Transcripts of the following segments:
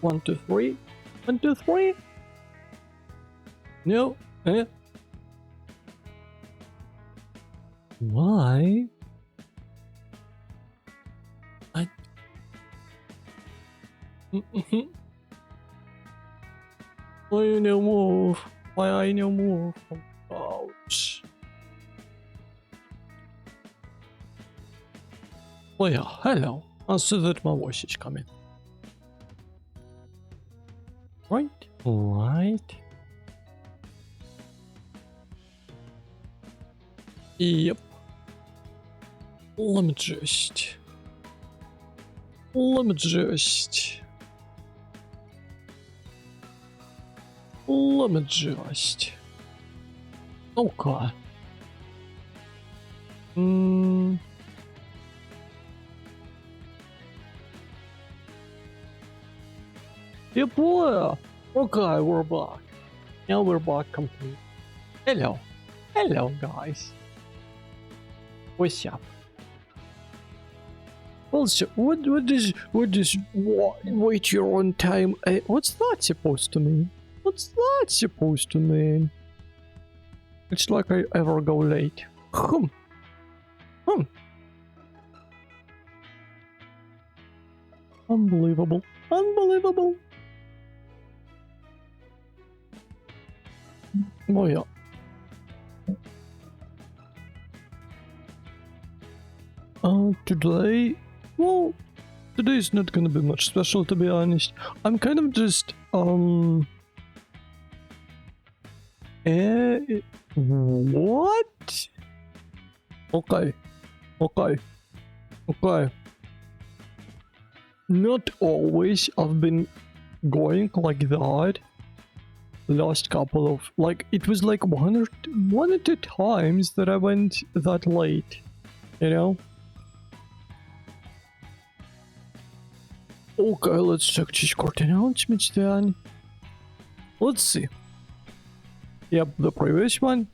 1, 2, 3. 1, 2, 3. No. Why? Why no move? Why I no move? Ouch. Oh yeah, hello. I see that my voice is coming. Right? Yep. Let me just... Okay. Yeah, boy. Okay, we're back. Now we're back complete. Hello, guys. What's up? Also, what is wait your own time? What's that supposed to mean? It's like I ever go late. Unbelievable. Oh yeah. Today, well, today's not gonna be much special, to be honest. I'm kind of just, what? Okay. Not always I've been going like that. Last couple of, like, it was like one or two times that I went that late, you know? Okay, let's check Discord announcements then. Let's see. Yep, the previous one.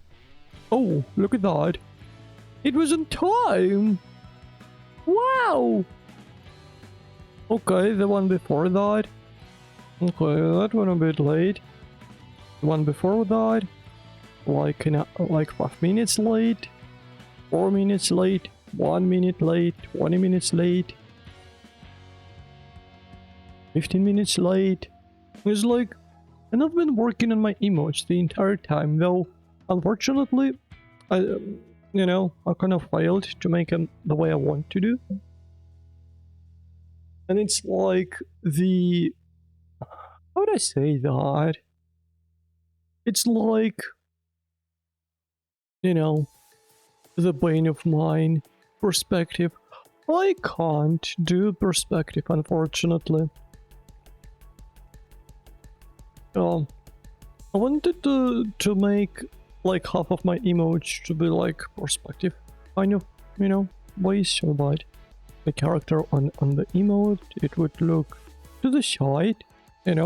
Oh, look at that. It was on time. Wow. Okay, the one before that. Okay, that one a bit late. The one before that. Like 5 minutes late. 4 minutes late. 1 minute late. 20 minutes late. 15 minutes late. It's like, and I've been working on my emotes the entire time, though unfortunately I kind of failed to make them the way I want to do. And it's like the, how would I say that? It's like, the bane of mine, perspective. I can't do perspective, unfortunately. I wanted to make like half of my emotes to be like perspective, kind of, ways, so that the character on the emote, it would look to the side, kind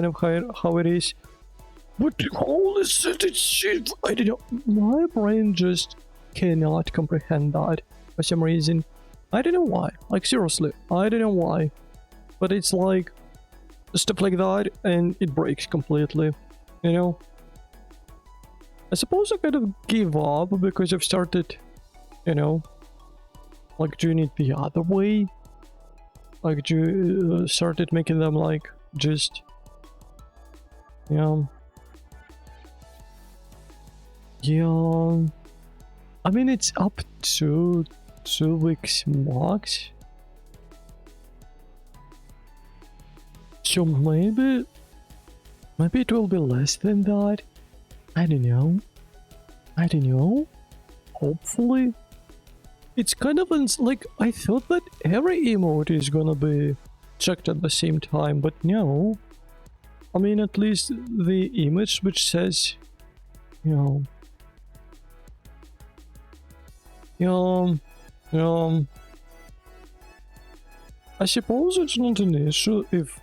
of how it is. But holy shit, I don't know, my brain just cannot comprehend that for some reason. I don't know why, like seriously, I don't know why, but it's like stuff like that and it breaks completely, I suppose I kind of gave up because I've started, like doing it the other way, like started making them like just, yeah, I mean it's up to 2 weeks max. So maybe it will be less than that. I don't know. Hopefully. It's kind of like, I thought that every emote is gonna be checked at the same time, but no. I mean, at least the image which says, I suppose it's not an issue if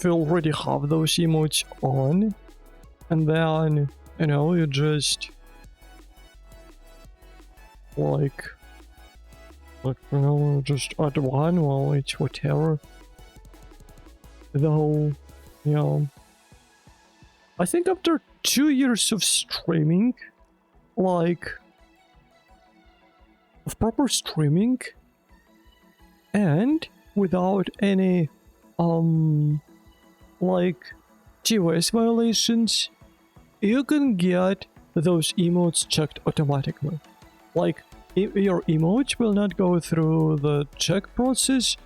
you already have those emotes on, and then, you just just add one, well, it's whatever. though, you know, I think after 2 years of streaming, like, of proper streaming, and without any, like, TOS violations, you can get those emotes checked automatically. Like, your emotes will not go through the check process,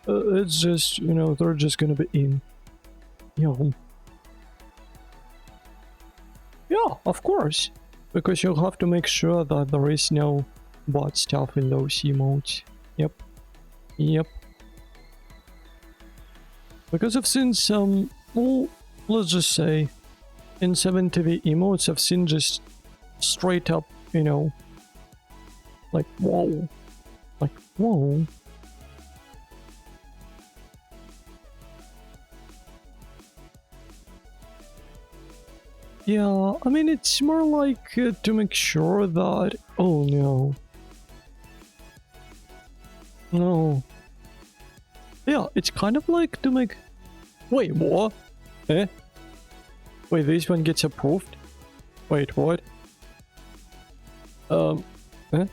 it's just, you know, they're just gonna be in. You know. Yeah, of course. Because you'll have to make sure that there is no bot stuff in those emotes. Yep. Yep. Because I've seen some, well, let's just say, in 7TV emotes, I've seen just straight up, you know, like, whoa. Like, whoa. Yeah, I mean, it's more like to make sure that... Oh, no. No. Yeah, it's kind of like to make... Wait, what? Eh? Wait, this one gets approved? Wait, what? Eh?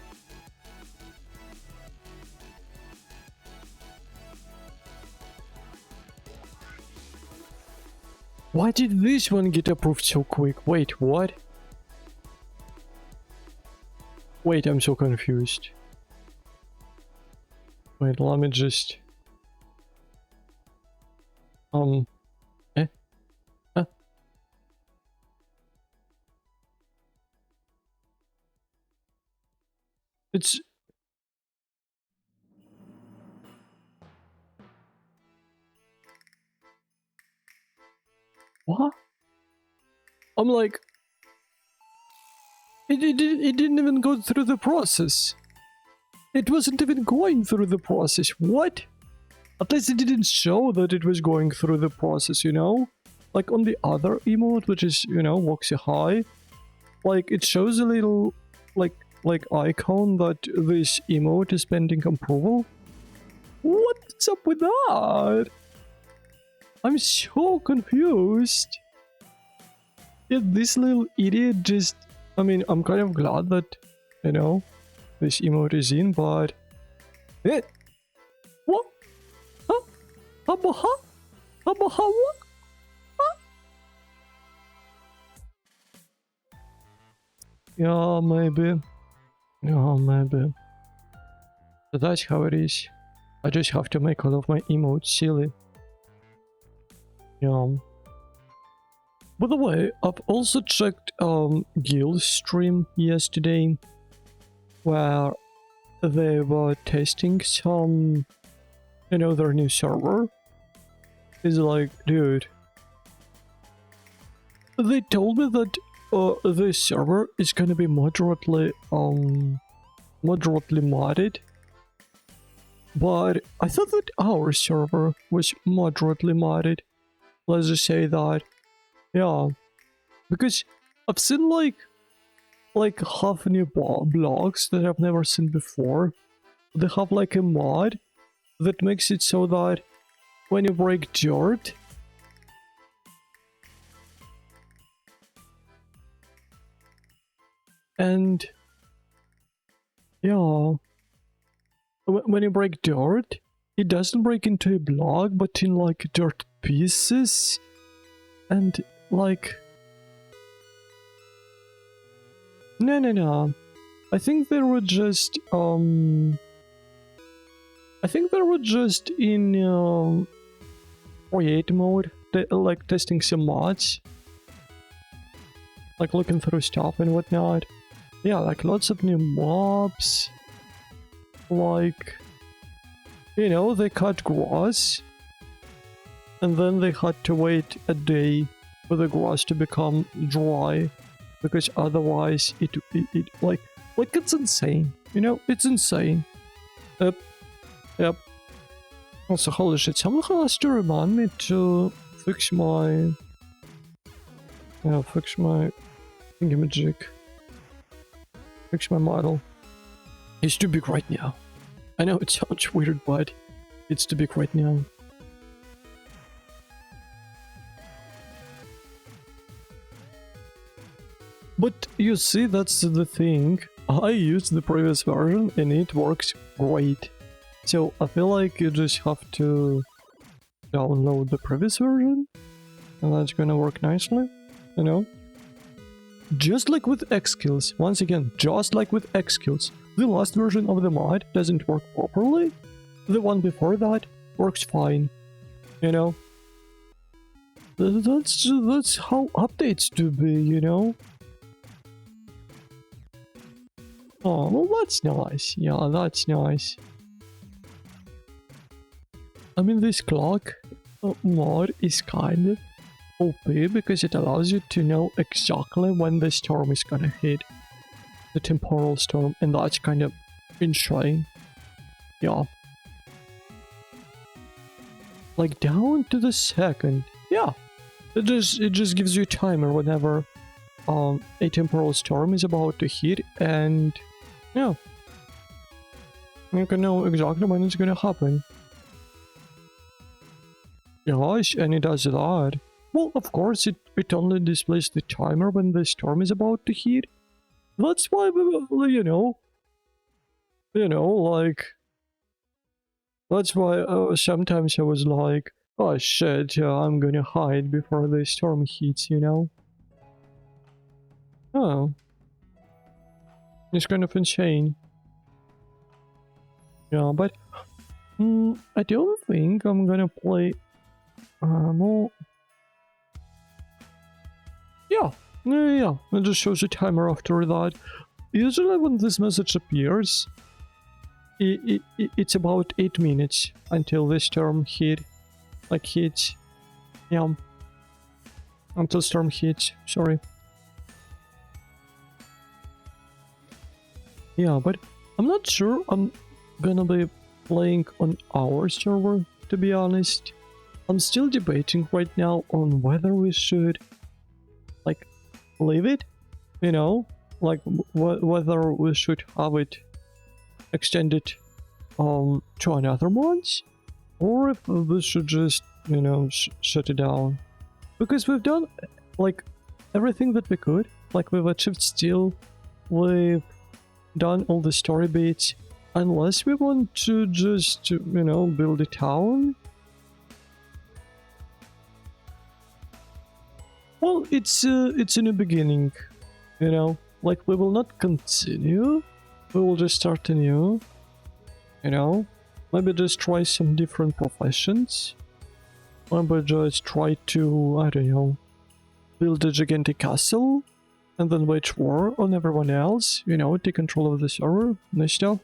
Why did this one get approved so quick? Wait, what? Wait, I'm so confused. Wait, let me just... Eh? Huh? It's... What? I'm like... It didn't even go through the process. It wasn't even going through the process. What? At least it didn't show that it was going through the process, you know? Like on the other emote, which is, you know, Voxy High, like it shows a little, like icon that this emote is pending approval. What's up with that? I'm so confused. Yeah, this little idiot just... I mean, I'm kind of glad that, you know, this emote is in, but... Eh? What? Huh? Huh? What? Huh? Yeah, maybe. Yeah, maybe. So that's how it is. I just have to make all of my emotes silly. Yeah. By the way, I've also checked Gil's stream yesterday, where they were testing some, you know, their new server. It's like, dude, they told me that this server is gonna be moderately modded, but I thought that our server was moderately modded. Let's just say that. Yeah, because I've seen like half new blogs that I've never seen before. They have like a mod that makes it so that when you break dirt, and yeah, when you break dirt, it doesn't break into a block, but in like dirt pieces, and like... No. I think they were just, in, create mode, like testing some mods. Like looking through stuff and whatnot. Yeah, like lots of new mobs. Like, you know, they cut grass. And then they had to wait a day for the grass to become dry, because otherwise it like it's insane, you know, it's insane. Yep. Also, holy shit, someone has to remind me to fix my thingamajig. Fix my model. It's too big right now. I know it sounds weird, but it's too big right now. But you see, that's the thing. I used the previous version and it works great. So I feel like you just have to download the previous version and that's gonna work nicely, you know? Just like with X-Skills, once again, just like with X-Skills, the last version of the mod doesn't work properly. The one before that works fine, you know? That's how updates do be, you know? Oh, well that's nice. Yeah, that's nice. I mean, this clock mod is kind of OP because it allows you to know exactly when the storm is gonna hit. The temporal storm, and that's kind of insane. Yeah. Like down to the second. Yeah. It just gives you a timer whenever a temporal storm is about to hit, and yeah. You can know exactly when it's gonna happen. Gosh, and it does that. Well, of course, it only displays the timer when the storm is about to hit. That's why, you know, like, that's why sometimes I was like, oh shit, yeah, I'm gonna hide before the storm hits, you know? Oh. It's kind of insane. Yeah, but I don't think I'm gonna play more. Yeah, it just shows a timer after that. Usually when this message appears, it's about 8 minutes until the storm hits. Yeah. Until storm hits, sorry. Yeah, but I'm not sure I'm gonna be playing on our server, to be honest. I'm still debating right now on whether we should, like, leave it, you know? Like, whether we should have it extended to another month, or if we should just, you know, shut it down. Because we've done, like, everything that we could. Like, we've achieved steel, we've done all the story beats. Unless we want to just, you know, build a town. Well, it's in the beginning, you know? Like, we will not continue, we will just start anew, you know? Maybe just try some different professions. Maybe just try to, I don't know, build a gigantic castle, and then wage war on everyone else, you know, take control of the server, and stuff,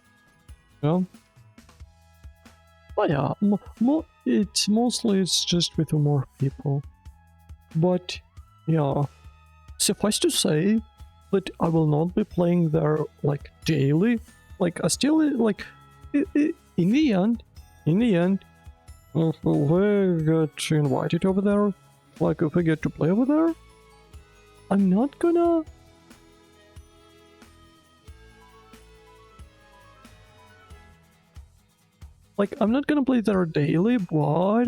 you know? But yeah, it's just with more people. But, yeah, suffice to say that I will not be playing there, like, daily. Like, I still, like, in the end, if we get invited over there, like, if we get to play over there, I'm not gonna... Like, I'm not gonna play there daily, but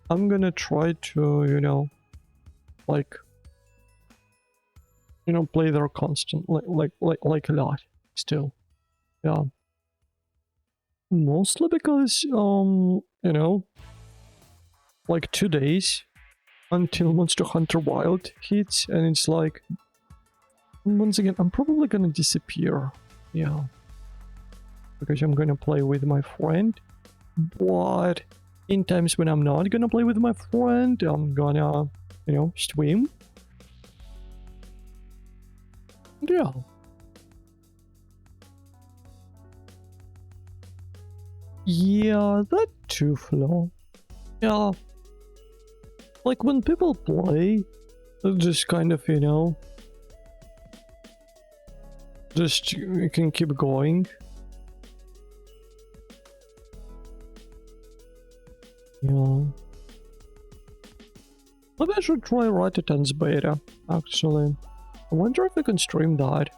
I'm gonna try to, you know, like, you know, play there constantly, like a lot, still, yeah. Mostly because, you know, like 2 days until Monster Hunter Wild hits, and it's like, once again, I'm probably gonna disappear, yeah, because I'm gonna play with my friend, but in times when I'm not gonna play with my friend, I'm gonna, you know, stream. Yeah. Yeah, that too, Flo. Yeah. Like, when people play, they're just kind of, you know, just you can keep going. Yeah. Maybe I should try Ratatan's beta, actually. I wonder if I can stream that.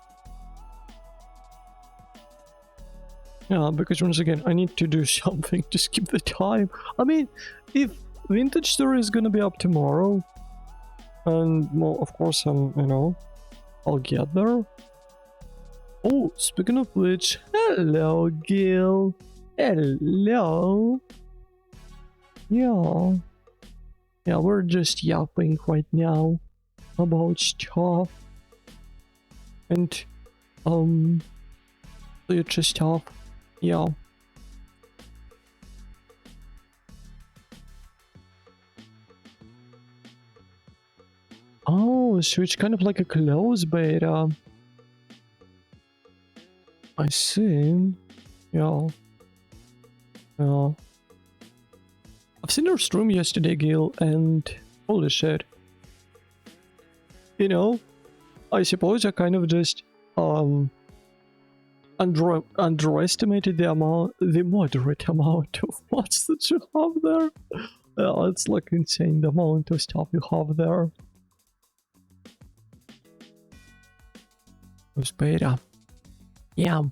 Yeah, because once again, I need to do something to skip the time. I mean, if Vintage Story is gonna be up tomorrow, and, well, of course I'm, you know, I'll get there. Oh, speaking of which, hello, Gil. Hello. Yeah. Yeah, we're just yapping right now about stuff. And, future stuff. Yeah. Oh, so it's kind of like a closed beta. I see. Yeah. Yeah. I've seen your stream yesterday, Gil, and holy shit. You know, I suppose I kind of just underestimated the moderate amount of mods that you have there. Yeah, it's like insane the amount of stuff you have there. It was beta. Yeah.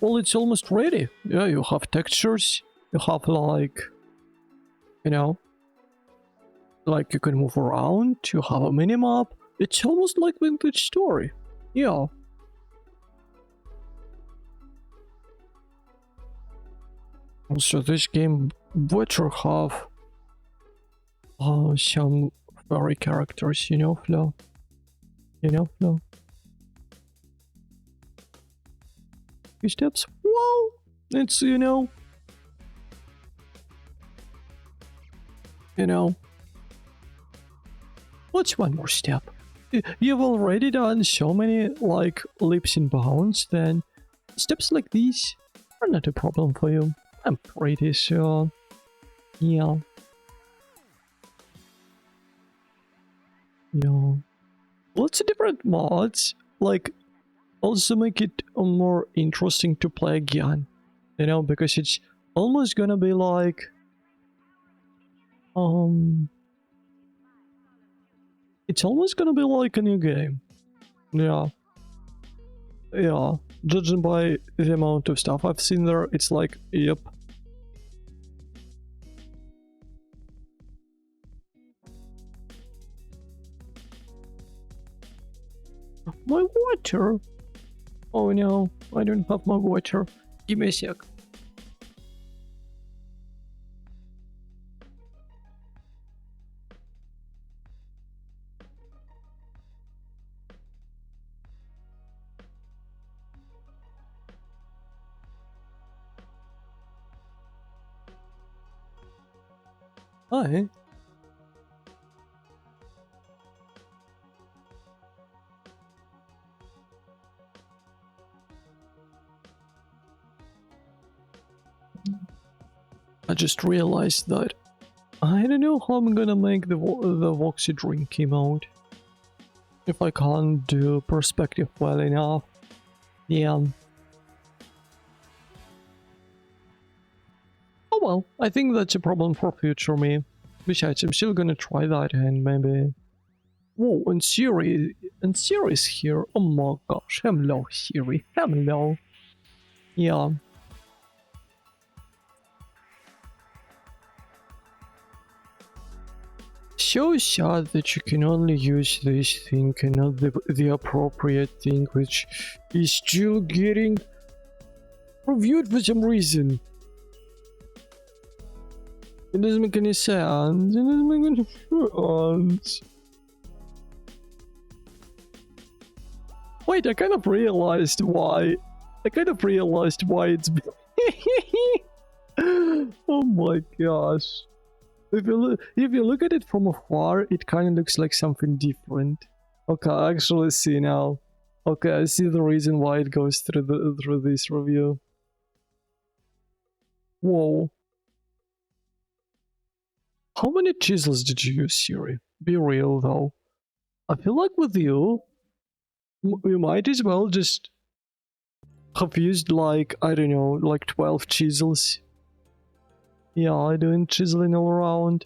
Well, it's almost ready. Yeah, you have textures. You have like, you know, like you can move around. You have a minimap. It's almost like Vintage Story. Yeah. Also, this game better have some furry characters, you know, Flo. You know, Flo. Few steps. Well, it's, you know. What's one more step? You've already done so many, like, leaps and bounds, then steps like these are not a problem for you. I'm pretty sure. Yeah. Yeah. Lots of different mods, like, also make it more interesting to play again. You know, because it's almost gonna be like... It's almost gonna be like a new game. Yeah. Yeah. Judging by the amount of stuff I've seen there, it's like, yep. My water! Oh no, I don't have my water. Give me a sec. Hi. I just realized that I don't know how I'm gonna make the Voxy drink emote. If I can't do perspective well enough. Yeah. Oh well, I think that's a problem for future me. Besides, I'm still gonna try that and maybe... Whoa, and Siri is here. Oh my gosh, hello Siri, hello. Yeah. So sad that you can only use this thing and not the appropriate thing, which is still getting reviewed for some reason. It doesn't make any sense. It doesn't make any sense. Wait, I kind of realized why. It's... Oh my gosh. If you look at it from afar, it kind of looks like something different. Okay, I actually see now. Okay, I see the reason why it goes through this review. Whoa. How many chisels did you use, Siri? Be real though. I feel like with you, we might as well just have used like, I don't know, like 12 chisels. Yeah, I'm doing chiseling all around.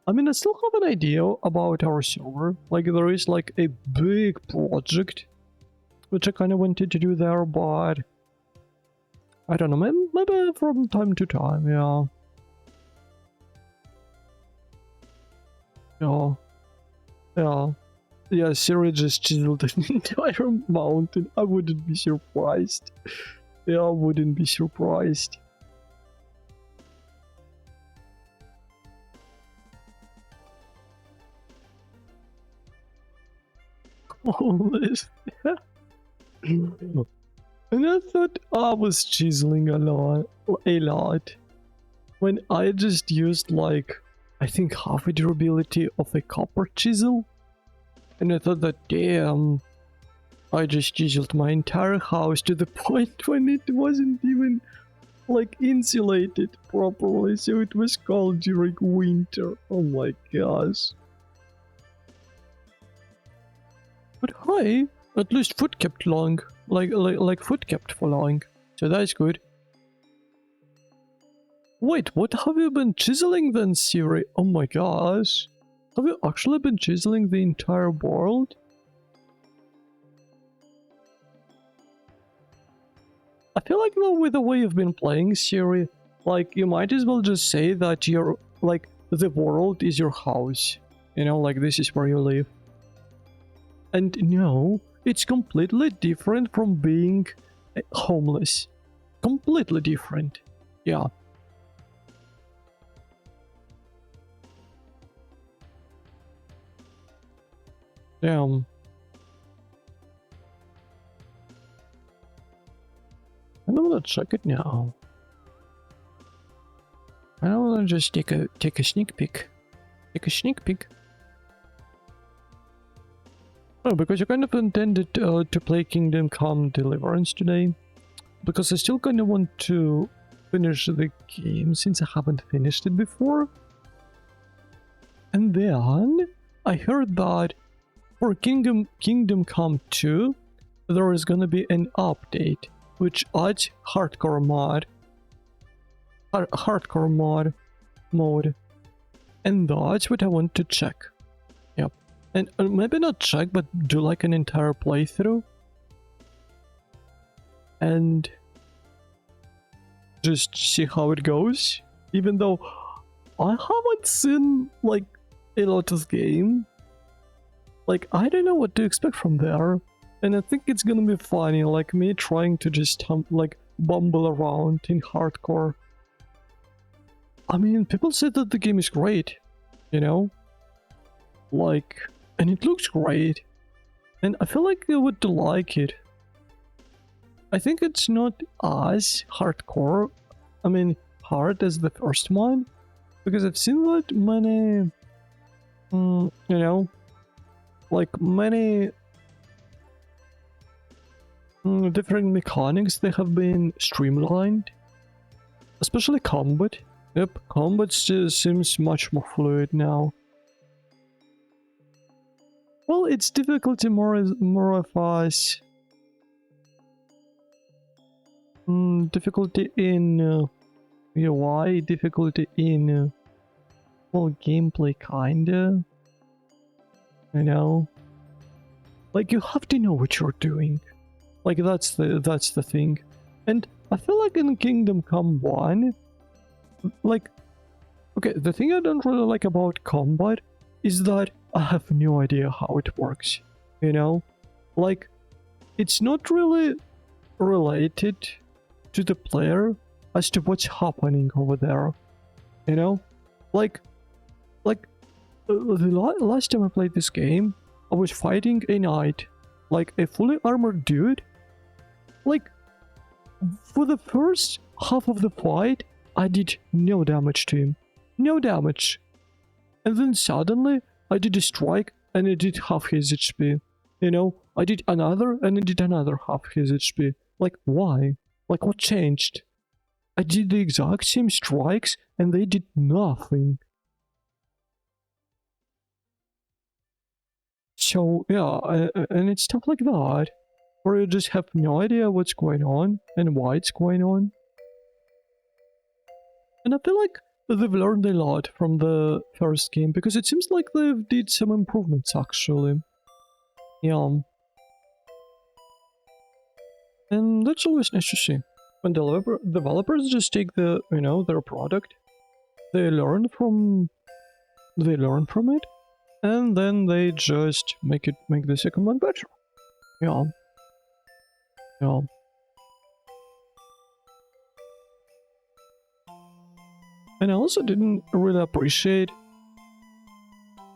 I mean, I still have an idea about our server. Like, there is like a big project, which I kind of wanted to do there, but I don't know, maybe from time to time, yeah. Yeah. Yeah. Yeah, Siri just chiseled an entire mountain. I wouldn't be surprised. Yeah, I wouldn't be surprised. All this. And I thought I was chiseling a lot. When I just used like, I think half the durability of a copper chisel. And I thought that, damn, I just chiseled my entire house to the point when it wasn't even like insulated properly, so it was cold during winter. Oh my gosh. But hi, at least food kept long. Like food kept for long. So that's good. Wait, what have you been chiseling then, Siri? Oh my gosh. Have you actually been chiseling the entire world? I feel like, well, with the way you've been playing, Siri, like, you might as well just say that you're, like, the world is your house. You know, like, this is where you live. And no, it's completely different from being homeless. Completely different. Yeah. Damn. I'm gonna check it now. I wanna just take a sneak peek. Take a sneak peek. Oh, because I kind of intended to play Kingdom Come Deliverance today. Because I still kind of want to finish the game since I haven't finished it before. And then I heard that for Kingdom Come 2, there is gonna be an update which adds hardcore mod. Hardcore mode. And that's what I want to check. Yep. And maybe not check, but do like an entire playthrough. And just see how it goes. Even though I haven't seen like a lot of game. Like, I don't know what to expect from there. And I think it's gonna be funny, like me trying to just like bumble around in hardcore. I mean, people said that the game is great, you know? Like, and it looks great. And I feel like I would like it. I think it's not as hardcore, I mean, hard as the first one. Because I've seen that many, you know, like many different mechanics, they have been streamlined. Especially combat. Yep, combat seems much more fluid now. Well, it's difficulty more of us. Difficulty in UI, difficulty in well, gameplay kinda. You know, like you have to know what you're doing. Like that's the thing. And I feel like in Kingdom Come 1, like, okay, the thing I don't really like about combat is that I have no idea how it works. You know, like it's not really related to the player as to what's happening over there. You know, like the last time I played this game, I was fighting a knight, like a fully armored dude. Like, for the first half of the fight, I did no damage to him. No damage. And then suddenly, I did a strike and I did half his HP. You know, I did another and I did another half his HP. Like, why? Like, what changed? I did the exact same strikes and they did nothing. So, yeah, and it's stuff like that, where you just have no idea what's going on and why it's going on. And I feel like they've learned a lot from the first game, because it seems like they've did some improvements, actually. Yeah. And that's always nice to see. When developers just take their product, they learn from it, and then they just make the second one better. Yeah. Yeah. And I also didn't really appreciate...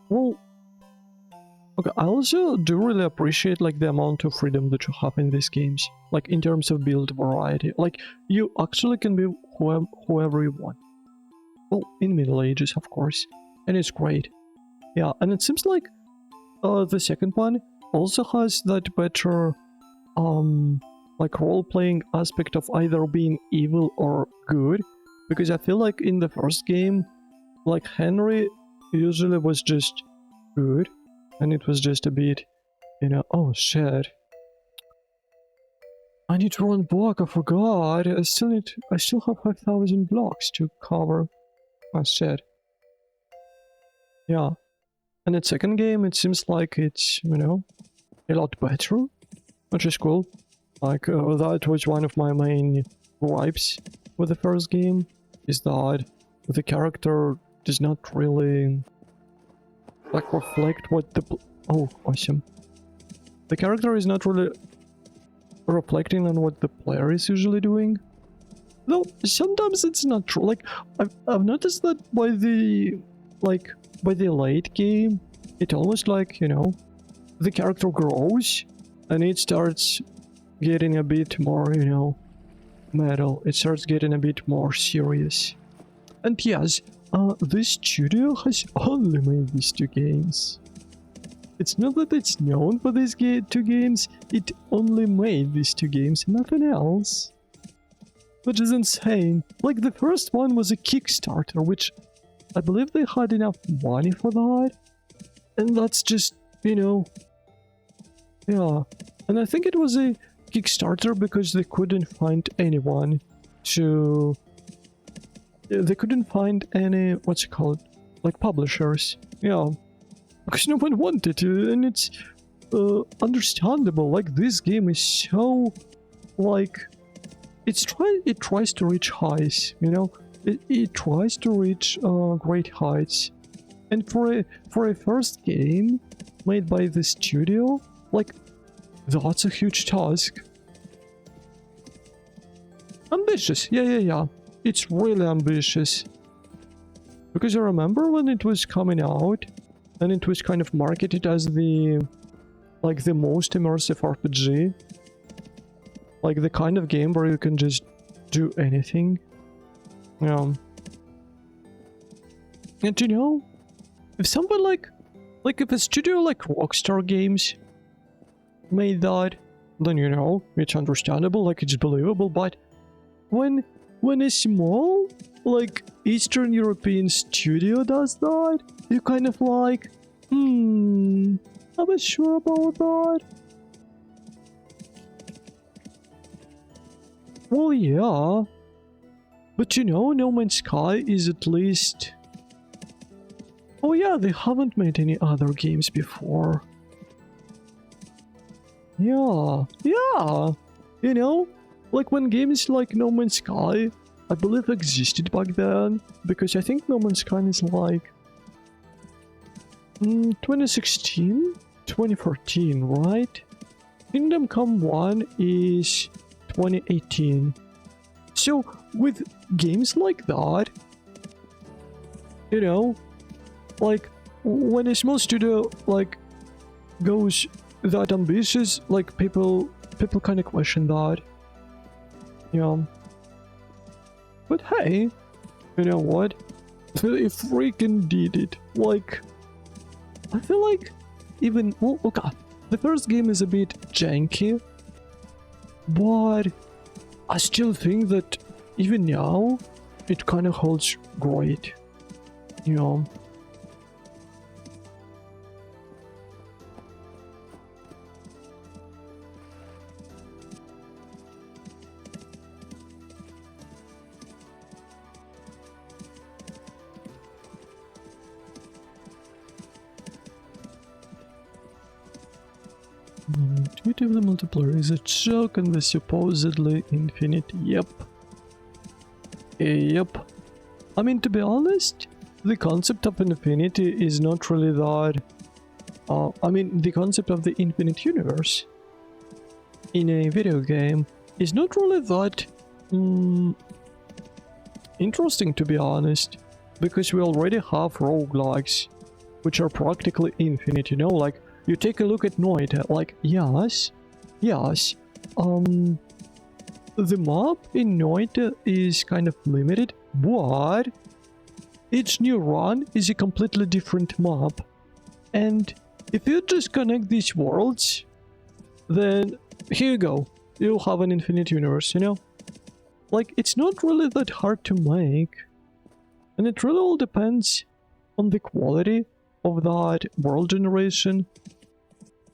Well, okay, I also do really appreciate like the amount of freedom that you have in these games. Like in terms of build variety. Like you actually can be whoever you want. Well, in Middle Ages, of course. And it's great. Yeah, and it seems like the second one also has that better like role-playing aspect of either being evil or good. Because I feel like in the first game, like Henry usually was just good. And it was just a bit, you know, oh shit. I need to run block, I forgot. I still have 5,000 blocks to cover. Oh shit. Yeah. And the second game, it seems like it's, you know, a lot better. Which is cool. Like, that was one of my main gripes with the first game. Is that the character does not really... like reflect what the... Oh, awesome. The character is not really reflecting on what the player is usually doing. Though, sometimes it's not true. Like, I've noticed that by the... like, by the late game, it almost like, you know, the character grows and it starts getting a bit more, you know, metal. It starts getting a bit more serious. And yes, this studio has only made these two games. It's not that it's known for these two games, it only made these two games and nothing else. Which is insane. Like, the first one was a Kickstarter, which I believe they had enough money for that. And that's just, you know... yeah. And I think it was a Kickstarter because they couldn't find anyone to... they couldn't find any, what's it called, like publishers. Yeah, because no one wanted to, and it's understandable. Like, this game is so, like, it tries to reach highs, you know. It tries to reach great heights, and for a first game made by the studio, like, that's a huge task. Ambitious, yeah. It's really ambitious. Because I remember when it was coming out, and it was kind of marketed as the... like the most immersive RPG. Like the kind of game where you can just do anything. Yeah. And you know, if someone like if a studio like Rockstar Games made that, then you know, it's understandable, like it's believable, but when a small, like, Eastern European studio does that, you kind of like, I'm not sure about that. Well, yeah. But you know, No Man's Sky is at least... oh yeah, they haven't made any other games before. Yeah. You know? Like, when games like No Man's Sky, I believe, existed back then, because I think No Man's Sky is like 2016, 2014, right? Kingdom Come 1 is 2018. So with games like that, you know, like when a small studio like goes that ambitious, like people kind of question that. Yeah. But hey, you know what? They freaking did it. Like, I feel like even... well, okay, the first game is a bit janky, but I still think that even now, it kind of holds great. You know? Intuitively multiplayer is a joke and the supposedly infinite. Yep. I mean, to be honest, the concept of infinity is not really that... I mean, the concept of the infinite universe in a video game is not really that interesting, to be honest, because we already have roguelikes, which are practically infinite, you know? Like, you take a look at Noita, like, yes, the map in Noita is kind of limited, but each new run is a completely different map. And if you just connect these worlds, then here you go. You'll have an infinite universe, you know? Like, it's not really that hard to make. And it really all depends on the quality of that world generation.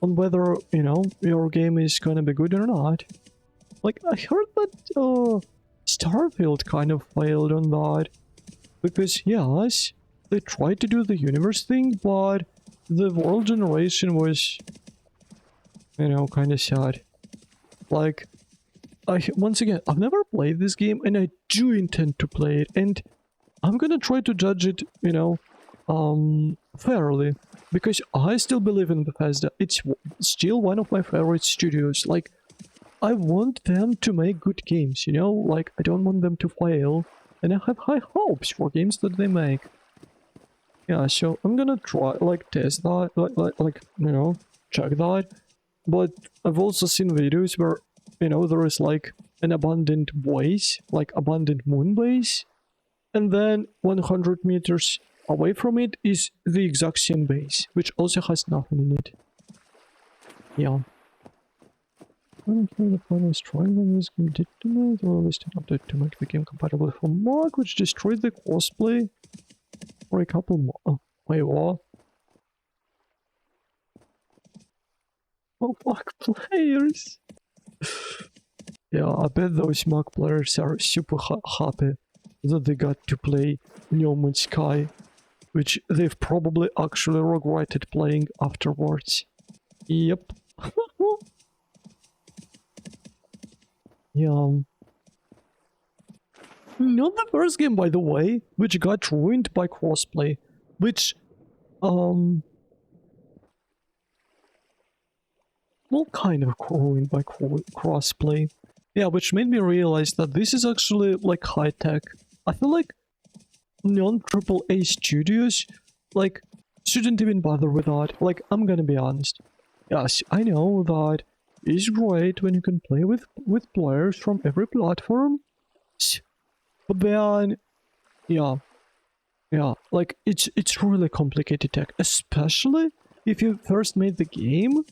On whether, you know, your game is gonna be good or not. Like, I heard that Starfield kind of failed on that. Because, yes, they tried to do the universe thing, but the world generation was, you know, kind of sad. Like, once again, I've never played this game, and I do intend to play it, and I'm gonna try to judge it, you know, fairly. Because I still believe in Bethesda. It's still one of my favorite studios. Like, I want them to make good games, you know? Like, I don't want them to fail. And I have high hopes for games that they make. Yeah, so I'm gonna try, like, test that, like, you know, check that. But I've also seen videos where, you know, there is, like, an abandoned base, like, abandoned moon base. And then 100 meters away from it is the exact same base, which also has nothing in it. Yeah. I don't hear the final strike when this game did tonight, or released an update to make the game compatible for Mac, which destroyed the crossplay for a couple more. Oh, wait, what? Oh, Mac players! Yeah, I bet those Mac players are super happy that they got to play No Man's Sky, which they've probably actually regretted playing afterwards. Yep. Yeah. Not the first game, by the way, which got ruined by crossplay, which, well, kind of ruined by crossplay. Yeah, which made me realize that this is actually, like, high-tech. I feel like non-AAA studios, like, shouldn't even bother with that. Like, I'm gonna be honest. Yes, I know that it's great when you can play with players from every platform. But then, yeah, like, it's really complicated tech, especially if you first made the game,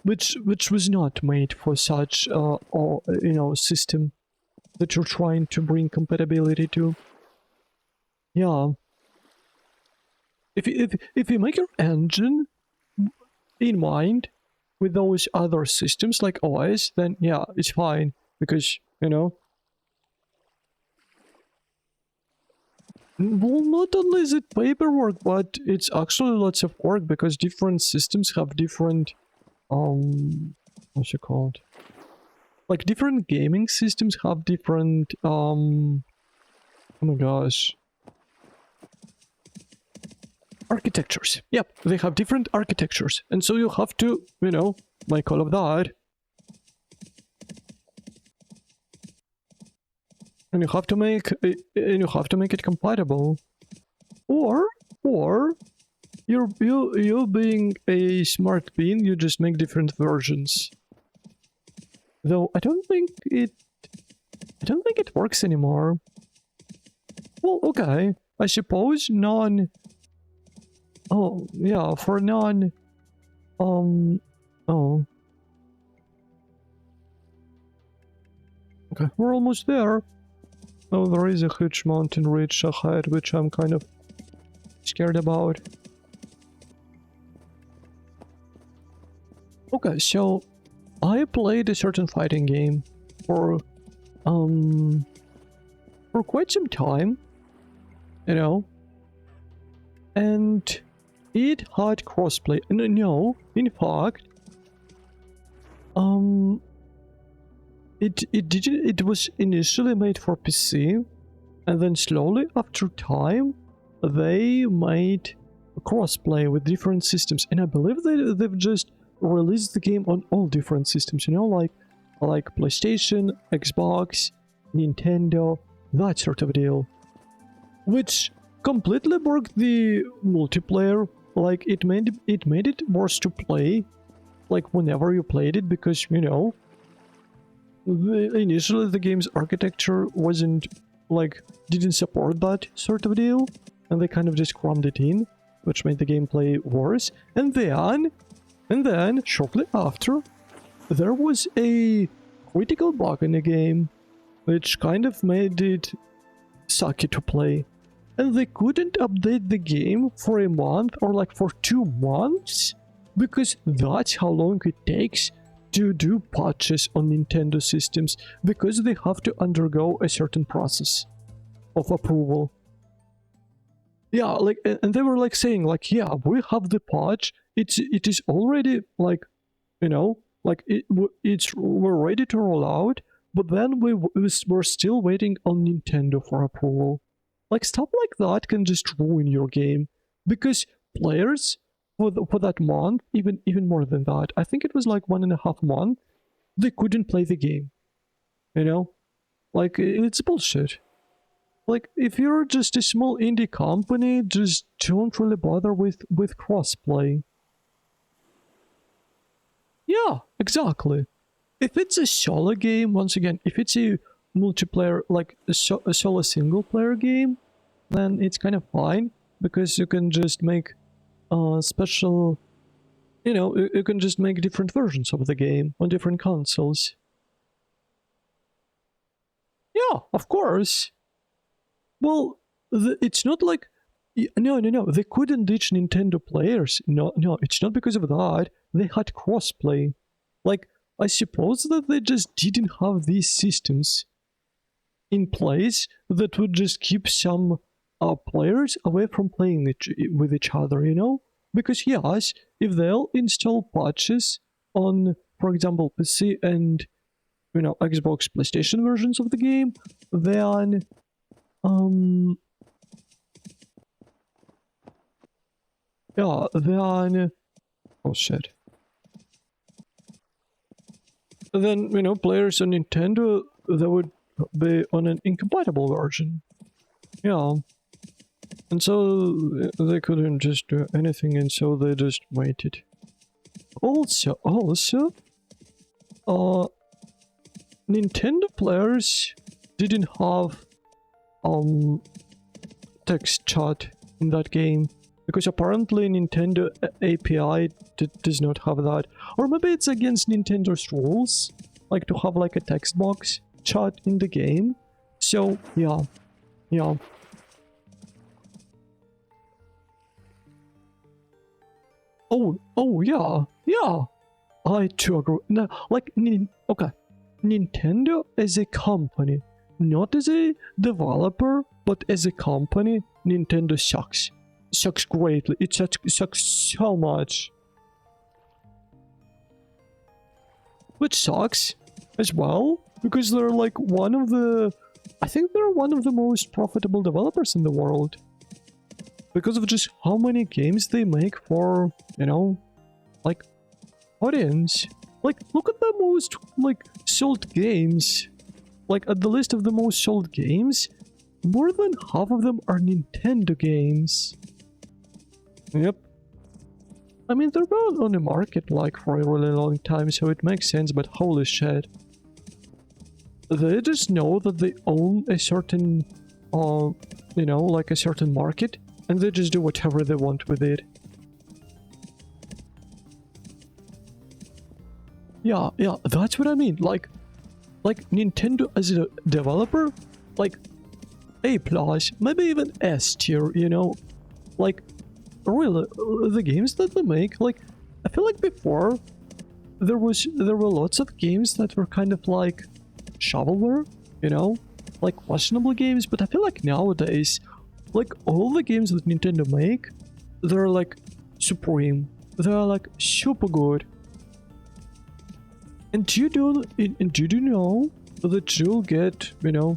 which was not made for such, you know, system that you're trying to bring compatibility to. Yeah. If you make your engine in mind with those other systems like OS, then yeah, it's fine, because, you know, well, not only is it paperwork, but it's actually lots of work, because different systems have different, what's it called? Like, different gaming systems have different, oh my gosh. Architectures. Yep, they have different architectures, and so you have to, you know, make all of that. And you have to make it compatible. Or you being a smart bean, you just make different versions. Though I don't think it works anymore. Well, okay. I suppose non... Oh, yeah, for non... Oh. Okay, we're almost there. Oh, there is a huge mountain ridge ahead, which I'm kind of scared about. Okay, so I played a certain fighting game for quite some time, you know, and it had crossplay. No, in fact, it was initially made for PC, and then slowly after time they made crossplay with different systems, and I believe they've just released the game on all different systems, you know, like PlayStation, Xbox, Nintendo, that sort of deal, which completely broke the multiplayer. Like it made it worse to play, like whenever you played it, because you know, initially the game's architecture wasn't didn't support that sort of deal, and they kind of just crammed it in, which made the gameplay worse. And then shortly after, there was a critical bug in the game, which kind of made it sucky to play. And they couldn't update the game for a month or like for 2 months, because that's how long it takes to do patches on Nintendo systems, because they have to undergo a certain process of approval. Yeah, like, and they were like saying like, yeah, we have the patch, it is already like, you know, like we're ready to roll out, but then we're still waiting on Nintendo for approval. Like, stuff like that can just ruin your game, because players for that month, even more than that, I think it was like 1.5 months, they couldn't play the game. You know, like, it's bullshit. Like, if you're just a small indie company, just don't really bother with crossplay. Yeah, exactly. If it's a solo game, once again, if it's a multiplayer, like a solo single player game, then it's kind of fine, because you can just make special, you know, you can just make different versions of the game on different consoles. Yeah, of course. Well, it's not like, no, they couldn't ditch Nintendo players. No, it's not because of that. They had crossplay. Like, I suppose that they just didn't have these systems in place that would just keep some players away from playing with each other, you know? Because yes, if they'll install patches on, for example, PC and, you know, Xbox, PlayStation versions of the game, then yeah, then oh shit. Then, you know, players on Nintendo, they would be on an incompatible version. Yeah. And so they couldn't just do anything, and so they just waited. Also, Nintendo players didn't have text chat in that game, because apparently Nintendo API does not have that. Or maybe it's against Nintendo's rules, like to have like a text box chat in the game. So yeah. Oh yeah. I too agree. No, like, okay. Nintendo as a company, not as a developer, but as a company, Nintendo sucks. Sucks greatly. It sucks so much. Which sucks as well, because they're like one of the... I think they're one of the most profitable developers in the world. Because of just how many games they make for, you know, like, audience. Like, look at the most, like, sold games. Like, at the list of the most sold games, more than half of them are Nintendo games. Yep. I mean, they're been on the market, like, for a really long time, so it makes sense, but holy shit. They just know that they own a certain, you know, like a certain market, and they just do whatever they want with it. Yeah, that's what I mean. Like Nintendo as a developer, like A+, maybe even S tier, you know? Like, really, the games that they make, like, I feel like before, there were lots of games that were kind of like shovelware, you know? Like questionable games, but I feel like nowadays, like, all the games that Nintendo make, they're like supreme. They're like super good. And do you know that you'll get, you know,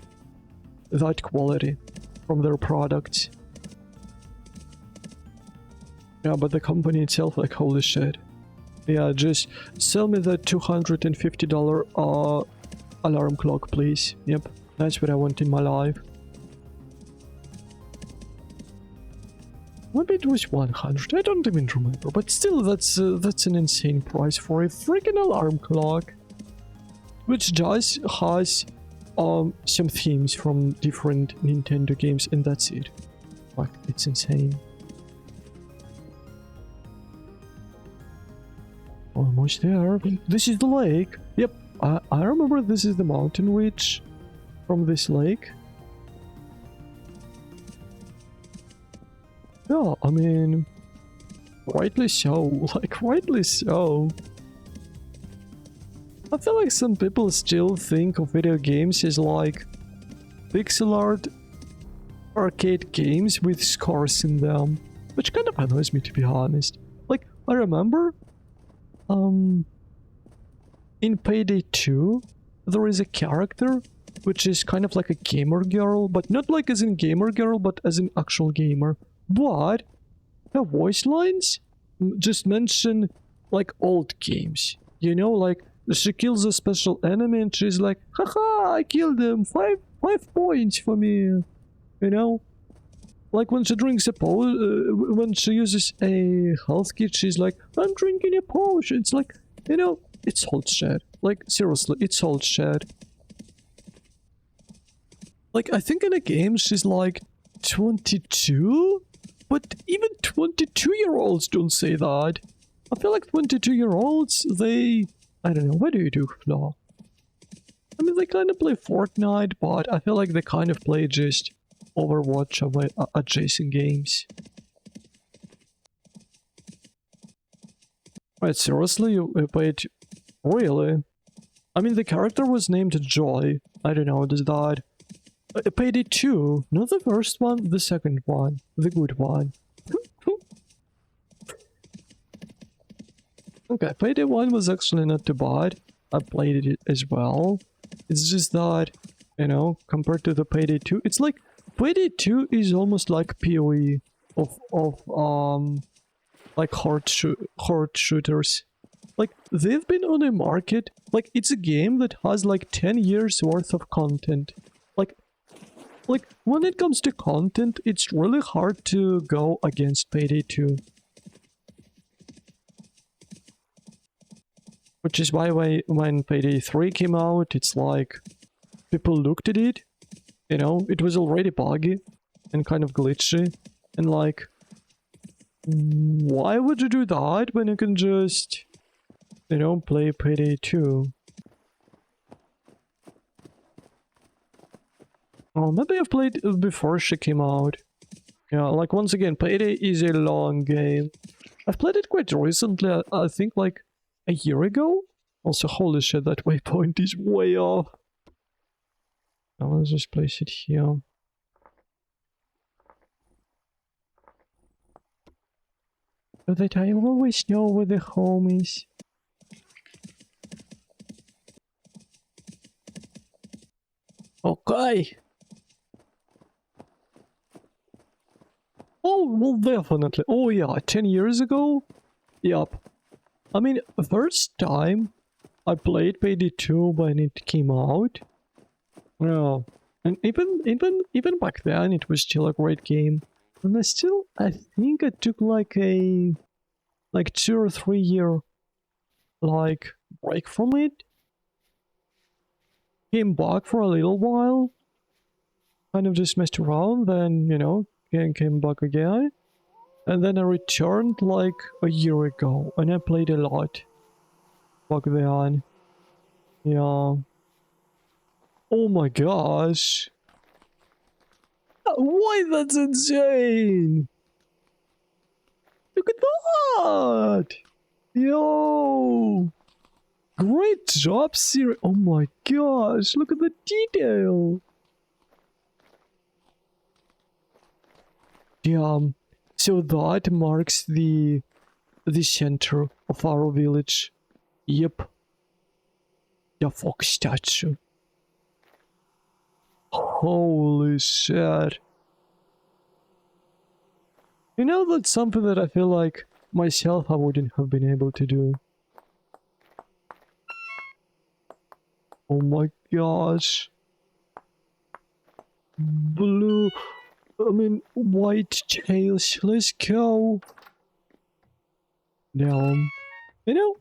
that quality from their products? Yeah, but the company itself, like, holy shit. Yeah, just sell me the $250 alarm clock, please. Yep, that's what I want in my life. Maybe it was 100, I don't even remember, but still, that's an insane price for a freaking alarm clock. Which does has some themes from different Nintendo games, and that's it. Like, it's insane. Almost there. This is the lake. Yep, I remember this is the mountain ridge from this lake. Yeah, I mean, rightly so. Like, rightly so. I feel like some people still think of video games as like pixel art arcade games with scars in them, which kind of annoys me, to be honest. Like, I remember in Payday 2 there is a character which is kind of like a gamer girl, but not like as in gamer girl, but as an actual gamer. But her voice lines just mention like old games, you know, like she kills a special enemy and she's like, haha, I killed him, 5 points for me, you know? Like when she drinks a when she uses a health kit, she's like, I'm drinking a potion. It's like, you know, it's old shit. Like, seriously, it's old shit. Like, I think in a game she's like 22? But even 22-year-olds don't say that. I feel like 22-year-olds, they... I don't know, what do you do, Flaw? I mean, they kind of play Fortnite, but I feel like they kind of play just Overwatch or adjacent games. Wait, seriously? You played... Really? I mean, the character was named Joy. I don't know, does that... Payday 2, not the first one, the second one, the good one. Okay, Payday 1 was actually not too bad. I played it as well. It's just that, you know, compared to the Payday 2, it's like Payday 2 is almost like PoE of like hard shooters. Like, they've been on the market, like, it's a game that has like 10 years worth of content. Like, when it comes to content, it's really hard to go against Payday 2. Which is why when Payday 3 came out, it's like, people looked at it, you know, it was already buggy and kind of glitchy, and like, why would you do that when you can just, you know, play Payday 2? Oh, maybe I've played it before she came out. Yeah, like, once again, Payday is a long game. I've played it quite recently, I think like a year ago. Also, holy shit, that waypoint is way off. Now let's just place it here. So that I always know where the home is. Okay. Oh, well, definitely. Oh yeah, 10 years ago? Yup. I mean, first time I played Payday 2 when it came out. Yeah. And even back then, it was still a great game. And I think I took like a... like 2 or 3 year, like, break from it. Came back for a little while. Kind of just messed around, then, you know, came back again. And then I returned like a year ago, and I played a lot back then. Yeah. Oh my gosh. Why, that's insane! Look at that! Yo! Great job, Siri! Oh my gosh, look at the detail! Damn. So that marks the center of our village. Yep. The fox statue. Holy shit. You know, that's something that I feel like myself I wouldn't have been able to do. Oh my gosh. Blue... I mean, white tails. Let's go. Down. You know,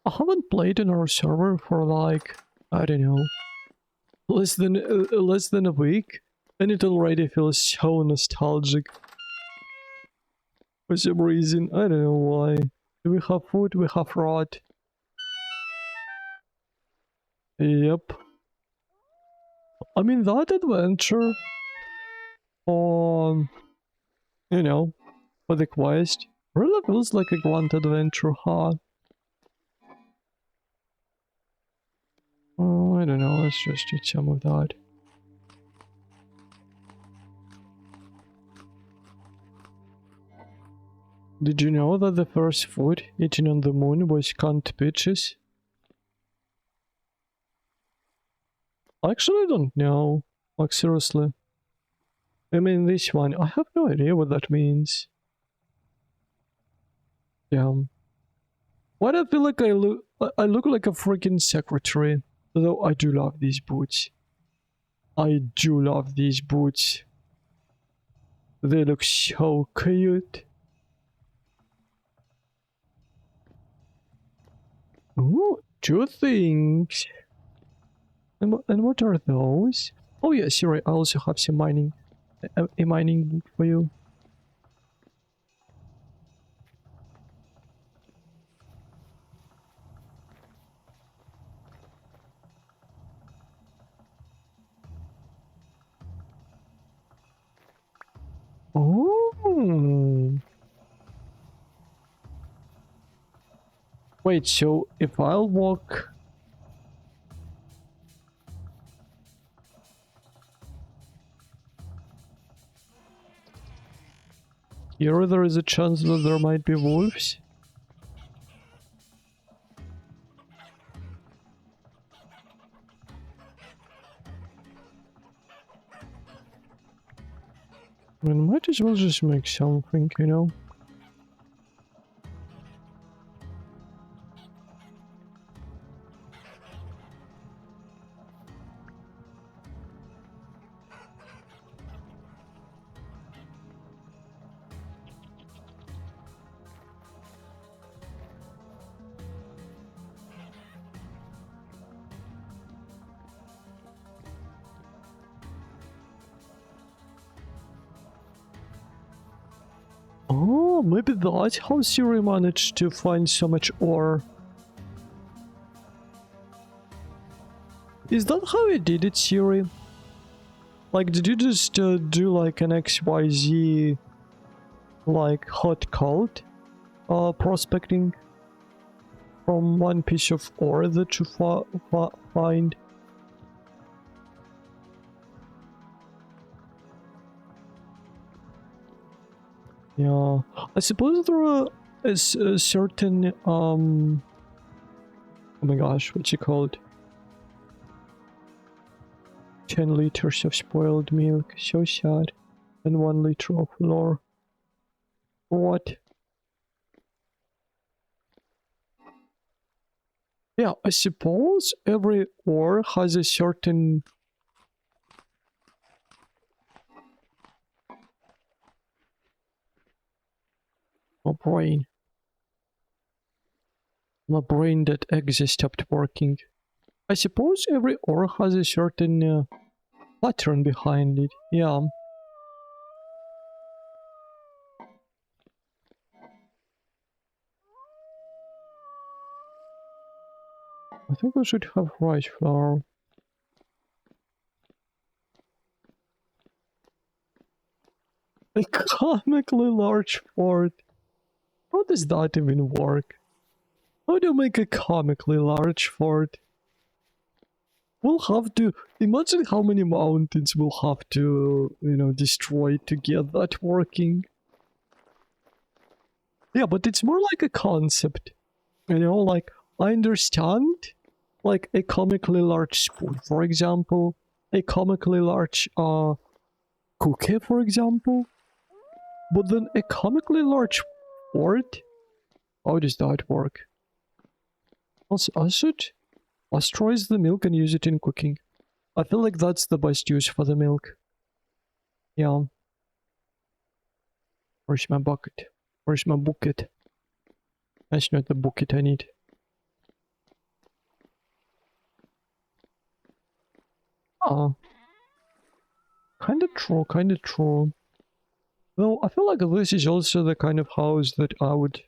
I haven't played on our server for like, I don't know, less than a week, and it already feels so nostalgic. For some reason, I don't know why. Do we have food? We have rod. Yep. I mean, that adventure, you know, for the quest, really feels like a grand adventure, huh? Oh, I don't know, let's just eat some of that. Did you know that the first food eaten on the moon was canned peaches? Actually, I don't know. Like, seriously. I mean, this one, I have no idea what that means. Damn. Why do I feel like I look like a freaking secretary? Though I do love these boots. I do love these boots. They look so cute. Ooh, two things. And what are those? Oh yeah, sorry, I also have some mining. A mining book for you. Oh. Wait, so if I'll walk... Here there is a chance that there might be wolves? I mean, might as well just make something, you know? Oh, maybe that's how Siri managed to find so much ore. Is that how you did it, Siri? Like, did you just do like an XYZ, like, hot cold prospecting from one piece of ore that you find? Yeah, I suppose there is a certain, oh my gosh, what's it called? 10 liters of spoiled milk, so sad, and 1 liter of flour. What? Yeah, I suppose every ore has a certain... My brain. My brain that exit stopped working. I suppose every ore has a certain pattern behind it. Yeah. I think I should have rice flour. A comically large fort. How does that even work? How do you make a comically large fort? We'll have to... Imagine how many mountains we'll have to, you know, destroy to get that working. Yeah, but it's more like a concept. You know, like, I understand, like, a comically large spoon, for example. A comically large, cookie, for example. But then a comically large fort? How does that work? Also, I should pasteurize the milk and use it in cooking. I feel like that's the best use for the milk. Yeah. Where's my bucket? Where's my bucket? That's not the bucket I need. Ah. Kinda true, kinda true. Though I feel like this is also the kind of house that I would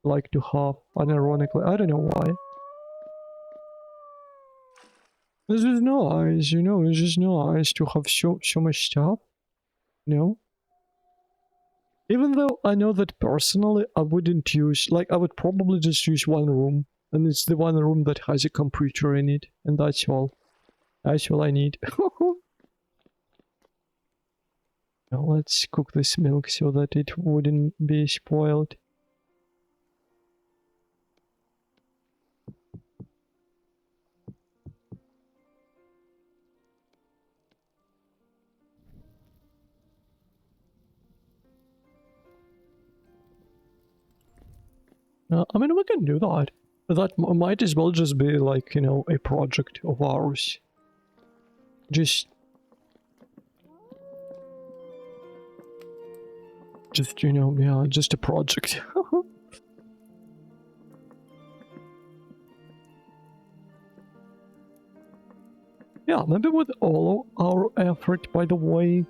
like to have, unironically. I don't know why. This is nice, you know, it's just nice to have so much stuff. You know? Even though I know that personally I wouldn't use, like I would probably just use one room. And it's the one room that has a computer in it. And that's all. That's all I need. Now let's cook this milk so that it wouldn't be spoiled. I mean, we can do that. That might as well just be like, you know, a project of ours. Just, you know, yeah, just a project. Yeah, maybe with all our effort, by the way.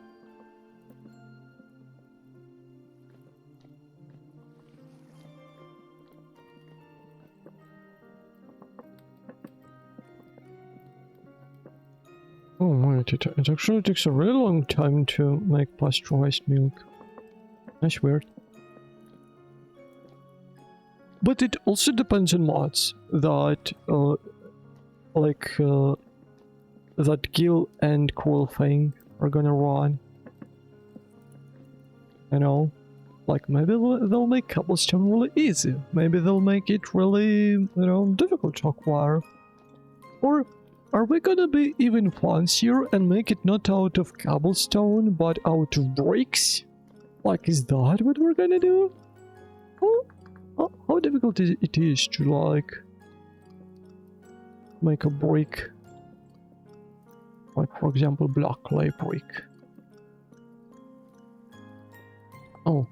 Oh, wait, it actually takes a really long time to make pasteurized milk. That's weird. But it also depends on mods that, that Gil and Cool thing are gonna run. You know? Like, maybe they'll make cobblestone really easy. Maybe they'll make it really, you know, difficult to acquire. Or are we gonna be even fancier and make it not out of cobblestone, but out of bricks? Like, is that what we're gonna do? How difficult it is to, like, make a brick? Like, for example, black clay brick. Oh.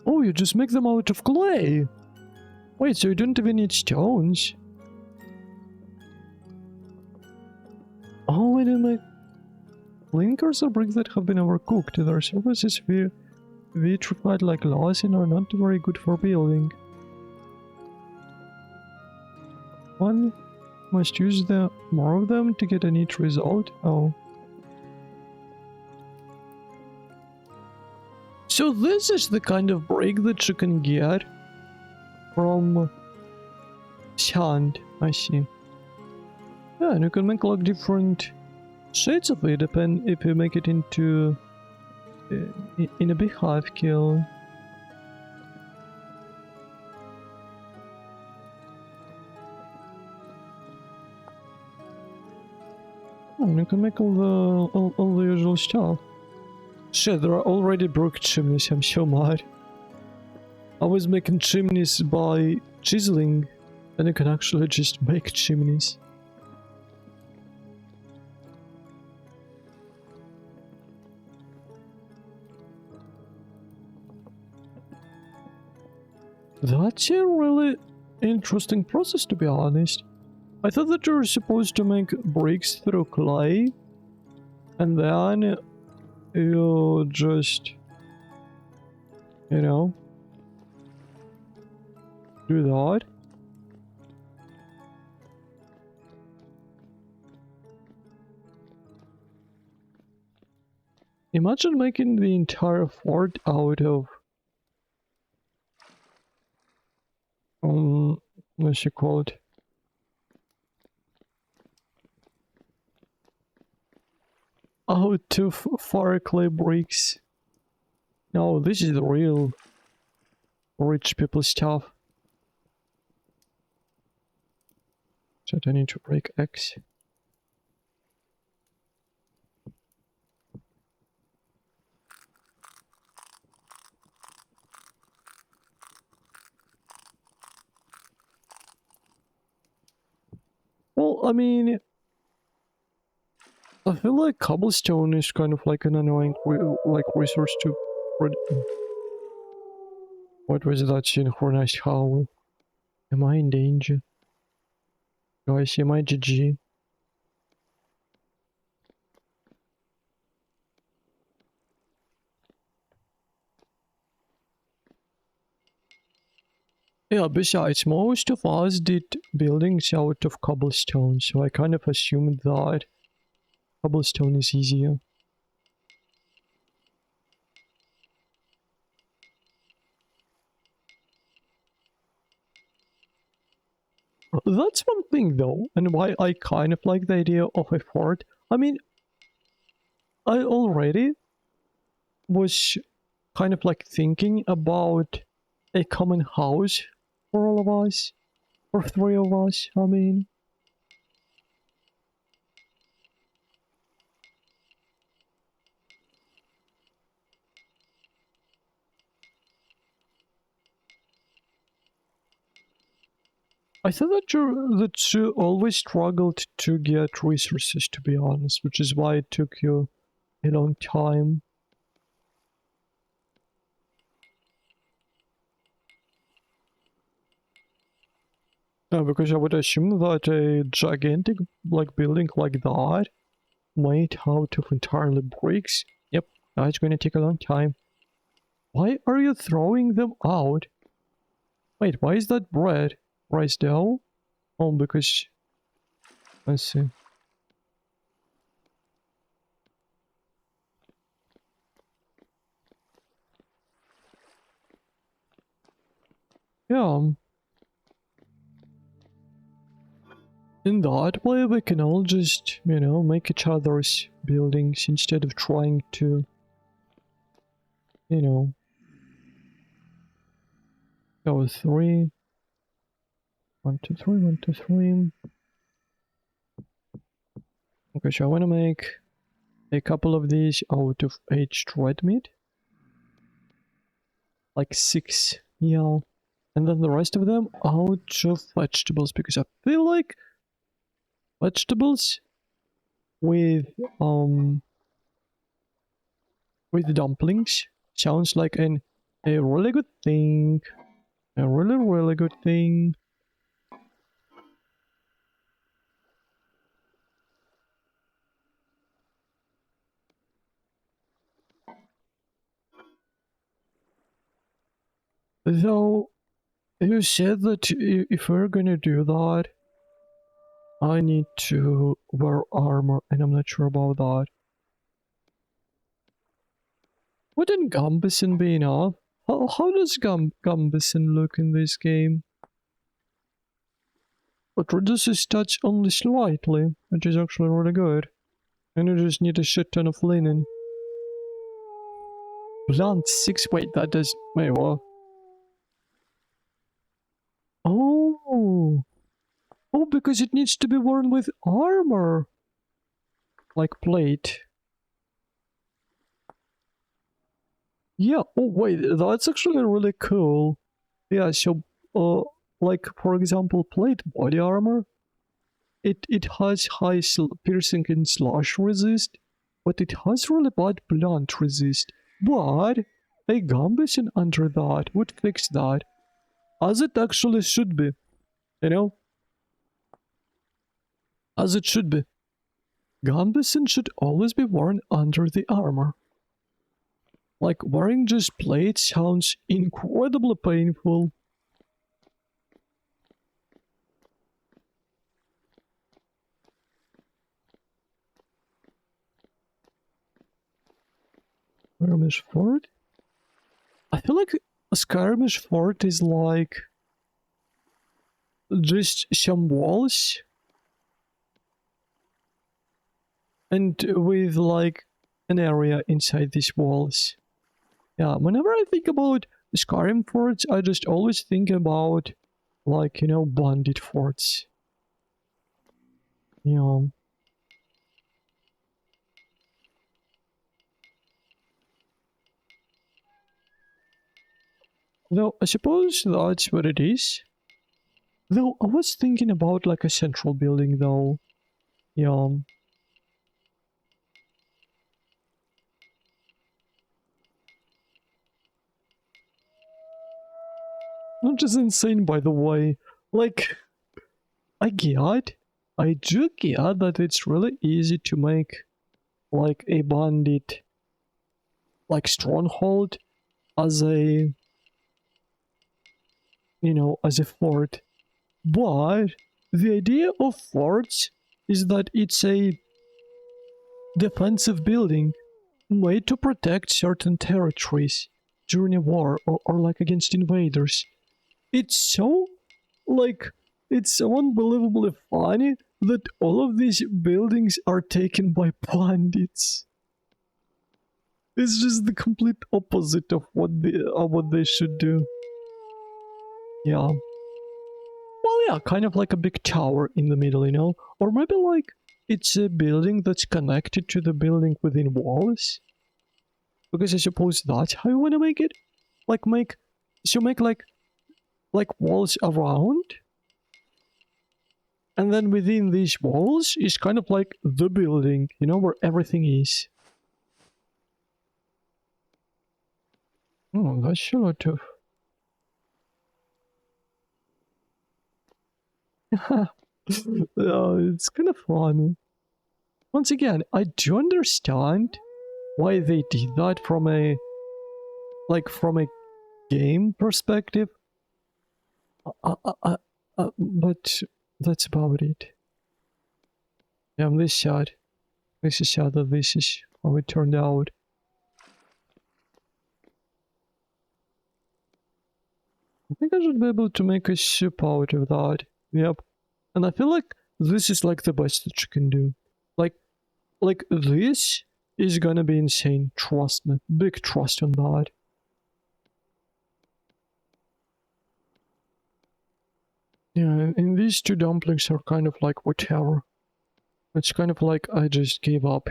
Oh, you just make them out of clay! Wait, so you don't even need stones? Oh, and my clinkers are bricks that have been overcooked. Their surfaces vitrified like glass and are not very good for building. One must use more of them to get a neat result. Oh. So this is the kind of brick that you can get from sand, I see. Yeah, and you can make like different shades of it, depend if you make it into in a beehive kiln. And you can make all the usual stuff. Shit, there are already brick chimneys, I'm so mad. I was making chimneys by chiseling, and you can actually just make chimneys. That's a really interesting process, to be honest. I thought that you were supposed to make bricks through clay, and then you just, you know, do that. Imagine making the entire fort out of what's it called? Out of fire clay bricks. No, this is the real rich people stuff. So I need to break X. Well, I mean, I feel like cobblestone is kind of like an annoying resource to... What was that scene for nice howl? Am I in danger? Guys, am I GG? Yeah, besides, most of us did buildings out of cobblestone, so I kind of assumed that cobblestone is easier. That's one thing though, and why I kind of like the idea of a fort. I mean, I already was kind of like thinking about a common house for all of us, for three of us, I mean. I thought that you always struggled to get resources, to be honest, which is why it took you a long time. Because I would assume that a gigantic building like that, made out of entirely bricks, yep, that's gonna take a long time. Why are you throwing them out? Wait, why is that bread? Rice dough? Oh, because... I see. Yeah. In that way we can all just, you know, make each other's buildings instead of trying to, you know, go 3. 1, 2, 3, 1, 2, 3. Okay, so I want to make a couple of these out of aged red meat. Like 6, yeah. And then the rest of them out of vegetables, because I feel like vegetables with dumplings sounds like a really good thing. A really good thing. Though, you said that if we're gonna do that, I need to wear armor, and I'm not sure about that. Wouldn't Gambison be enough? How does Gambison look in this game? It reduces touch only slightly, which is actually really good. And you just need a shit ton of linen. Plant 6, wait, that does... wait, what? Oh! Oh, because it needs to be worn with armor! Like plate. Yeah, oh wait, that's actually really cool. Yeah, so, like, for example, plate body armor, it has high piercing and slash resist, but it has really bad blunt resist. But a Gambison under that would fix that, as it actually should be, you know? As it should be. Gambison should always be worn under the armor. Like, wearing just plate sounds incredibly painful. Skirmish fort? I feel like a skirmish fort is like... just some walls. And with like an area inside these walls. Yeah, whenever I think about Skyrim forts, I just always think about, like, you know, bandit forts. Yeah. Though I suppose that's what it is. Though I was thinking about like a central building though. Yeah. Not just insane by the way. Like I do get that it's really easy to make like a bandit like stronghold as a as a fort. But the idea of forts is that it's a defensive building made to protect certain territories during a war or like against invaders. It's so like it's so unbelievably funny that all of these buildings are taken by bandits. It's just the complete opposite of what they should do. Yeah. Well, yeah, kind of like a big tower in the middle, or maybe like it's a building that's connected to the building within walls. Because I suppose that's how you want to make it. Like make like walls around, and then within these walls is kind of like the building, where everything is. Oh, that's a lot of... Yeah, it's kind of funny. Once again, I do understand why they did that from a game perspective. But that's about it. Yeah, I'm this sad. This is sad that this is how it turned out. I think I should be able to make a soup out of that. Yep. And I feel like this is like the best that you can do. Like this is gonna be insane. Trust me. Big trust on that. Yeah, and these two dumplings are kind of like whatever. It's kind of like I just gave up,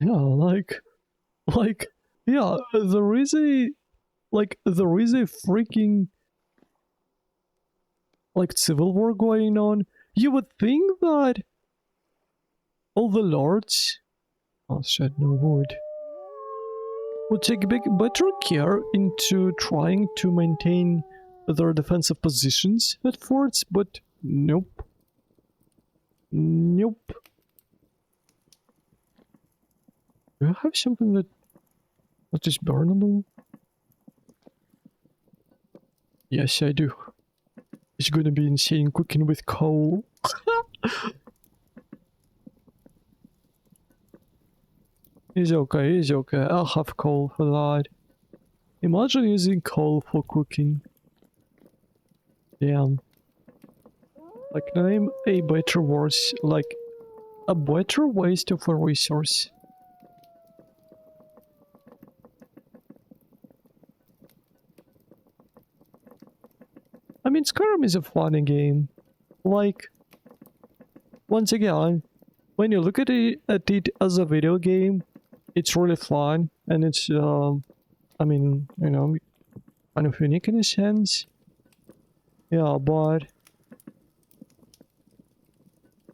Yeah, yeah, there is a freaking like civil war going on. You would think that all the lords, oh shit, no wood, would take better care into trying to maintain their defensive positions at forts, but nope. Nope. Do I have something that is burnable? Yes, I do. It's gonna be insane cooking with coal. It's okay. I'll have coal for that. Imagine using coal for cooking. Damn. Like, name a better worse, like, a better waste of a resource. I mean, Skyrim is a funny game. Like, once again, when you look at it as a video game, it's really fun, and it's, I mean, kind of unique in a sense. Yeah, but...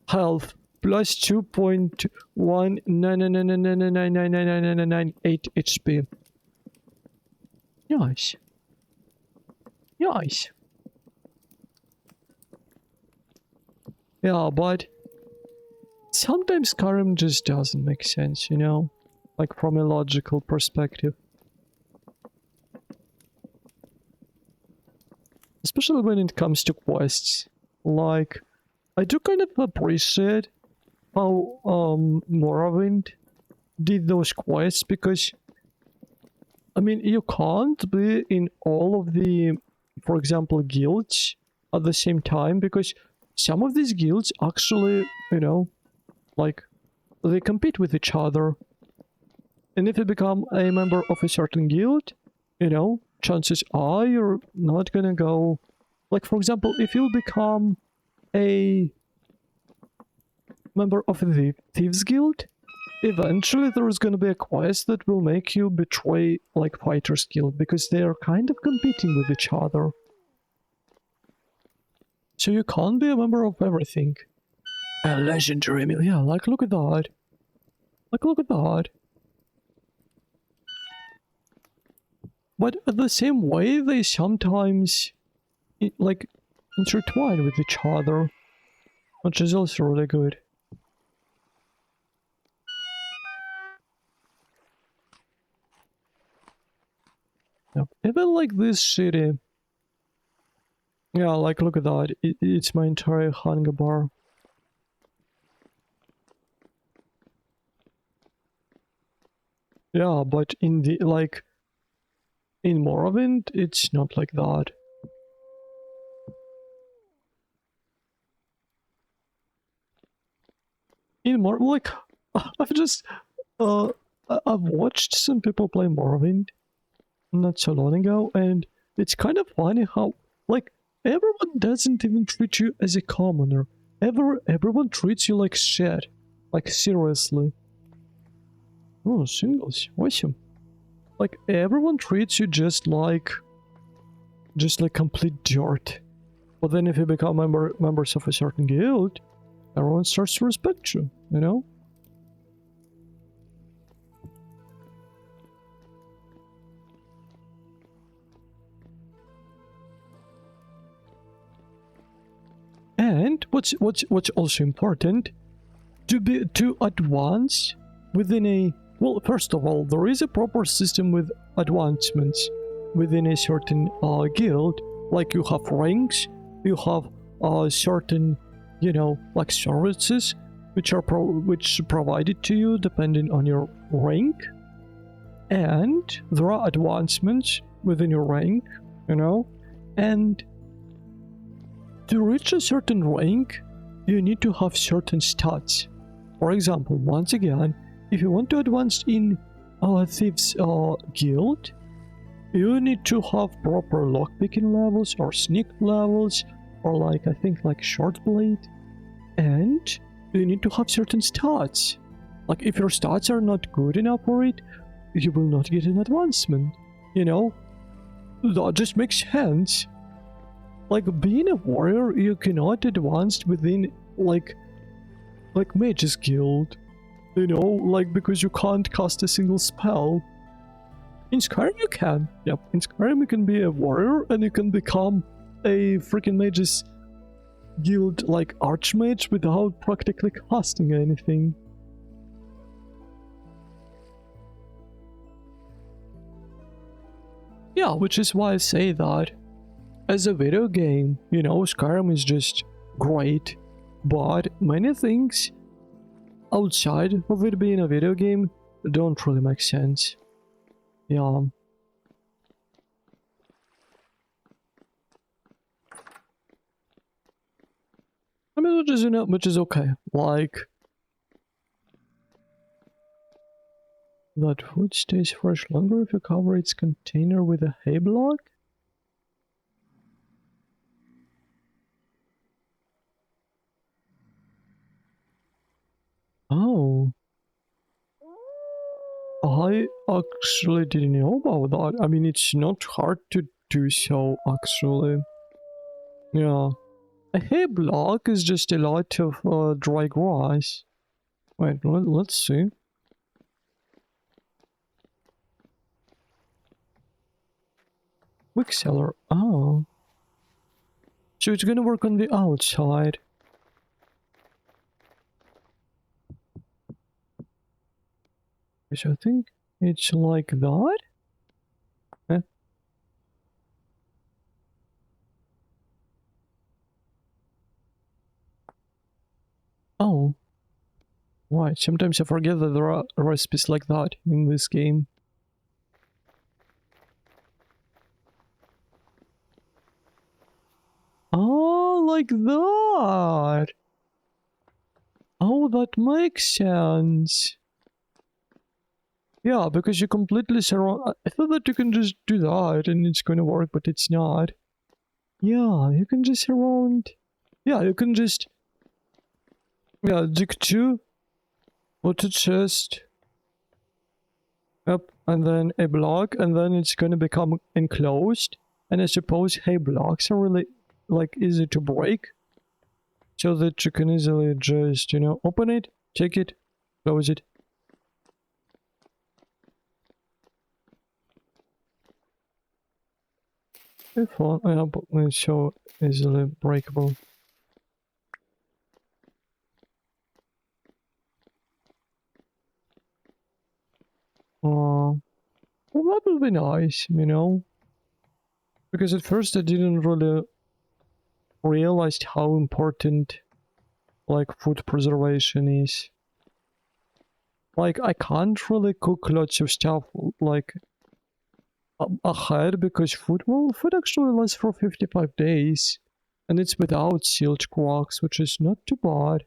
Health plus 2.19999999998 HP. Nice. Nice. Yeah, but sometimes Skyrim just doesn't make sense, like from a logical perspective. Especially when it comes to quests. Like, I do kind of appreciate how Morrowind did those quests, because I mean, you can't be in all of the, for example, guilds at the same time, because some of these guilds actually, like, they compete with each other. And if you become a member of a certain guild, you know, chances are you're not gonna go... Like, for example, if you become a member of the Thieves Guild, eventually there is gonna be a quest that will make you betray, like, Fighters Guild, because they are kind of competing with each other. So you can't be a member of everything. A legendary meal, yeah, like, look at that. Like, look at that. But at the same way, they sometimes, like, intertwine with each other, which is also really good. Yep. Even like this city. Yeah, like, look at that. It's my entire hunger bar. Yeah, but in the, like, in Morrowind, it's not like that. In like, I've just, I've watched some people play Morrowind not so long ago, and it's kind of funny how, like, everyone doesn't even treat you as a commoner. Everyone treats you like shit. Like, seriously. Oh, singles. Awesome. Like, everyone treats you just like complete dirt. But then if you become members of a certain guild, everyone starts to respect you, you know? And what's also important, to advance within a... Well, first of all, there is a proper system with advancements within a certain guild. Like, you have ranks, you have certain, you know, like, services which are provided to you depending on your rank. And there are advancements within your rank, you know, and to reach a certain rank, you need to have certain stats. For example, once again, if you want to advance in Thieves Guild, you need to have proper lockpicking levels or sneak levels, or like, I think, like short blade, and you need to have certain stats. Like, if your stats are not good enough for it, you will not get an advancement, you know? That just makes sense. Like, being a warrior, you cannot advance within, like Mage's Guild, you know, like, because you can't cast a single spell. In Skyrim you can, yep, in Skyrim you can be a warrior and you can become a freaking Mage's Guild, like, Archmage without practically casting anything. Yeah, which is why I say that as a video game, you know, Skyrim is just great, but many things outside of it being a video game don't really make sense. Yeah. I mean, which is, you know, which is okay. Like, that food stays fresh longer if you cover its container with a hay block? Oh. I actually didn't know about that. I mean, it's not hard to do so, actually. Yeah. A hay block is just a lot of dry grass. Wait, let's see. Quick seller. Oh. So it's gonna work on the outside. So I think it's like that? Eh? Oh. Right, sometimes I forget that there are recipes like that in this game. Oh, like that! Oh, that makes sense. Yeah, because you completely surround... I thought that you can just do that and it's gonna work, but it's not. Yeah, you can just surround... Yeah, you can just... Yeah, dig 2, put a chest... Yep, and then a block, and then it's gonna become enclosed. And I suppose, hey, blocks are really, like, easy to break. So that you can easily just, you know, open it, take it, close it. If it's so easily breakable. Well, that would be nice, you know? Because at first I didn't really realize how important, like, food preservation is. Like, I can't really cook lots of stuff, like, ahead, because food actually lasts for 55 days. And it's without sealed cracks, which is not too bad.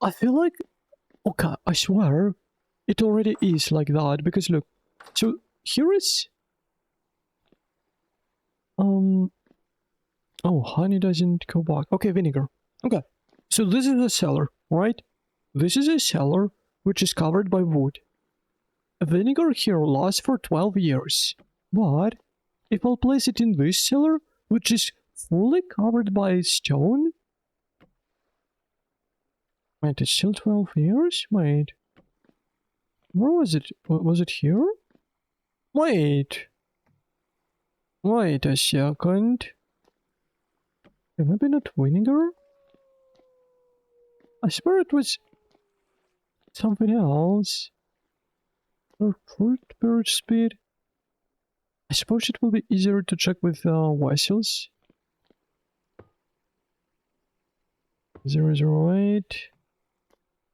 I feel like... Okay, I swear, it already is like that, because look, so here is... Oh, honey doesn't go back. Okay, vinegar. Okay, so this is a cellar, right? This is a cellar which is covered by wood. Vinegar here lasts for 12 years. But if I'll place it in this cellar, which is fully covered by stone... Wait, it's still 12 years? Wait. Where was it? Was it here? Wait. Wait a second. Maybe not vinegar? I swear it was something else. Or fruit bird speed. I suppose it will be easier to check with vessels. 008.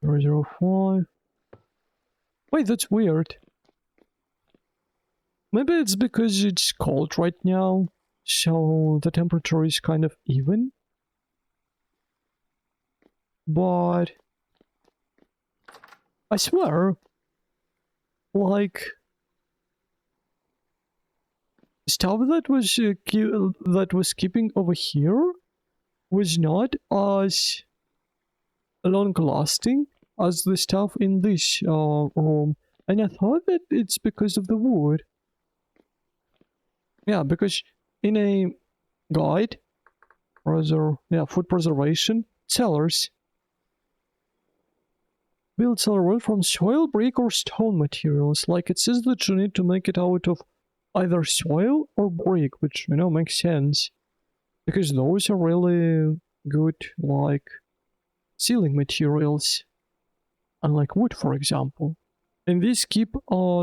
005. Wait, that's weird. Maybe it's because it's cold right now, so the temperature is kind of even. But I swear, like, stuff that was keeping over here was not as long-lasting as the stuff in this room, and I thought that it's because of the wood. Yeah, because in a guide, food preservation, cellars. Build cellar wood from soil, brick, or stone materials. Like, it says that you need to make it out of either soil or brick, which, you know, makes sense. Because those are really good, like, sealing materials. Unlike wood, for example. And these keep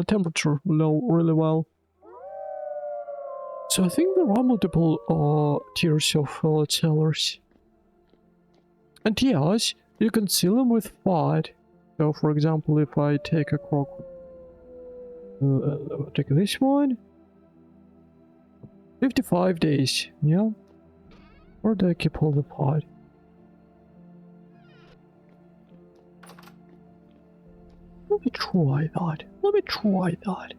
temperature low really well. So I think there are multiple tiers of cellars. And yes, you can seal them with fat. So for example, if I take a crock, take this one, 55 days, yeah? Or do I keep all the fat? Let me try that. Let me try that.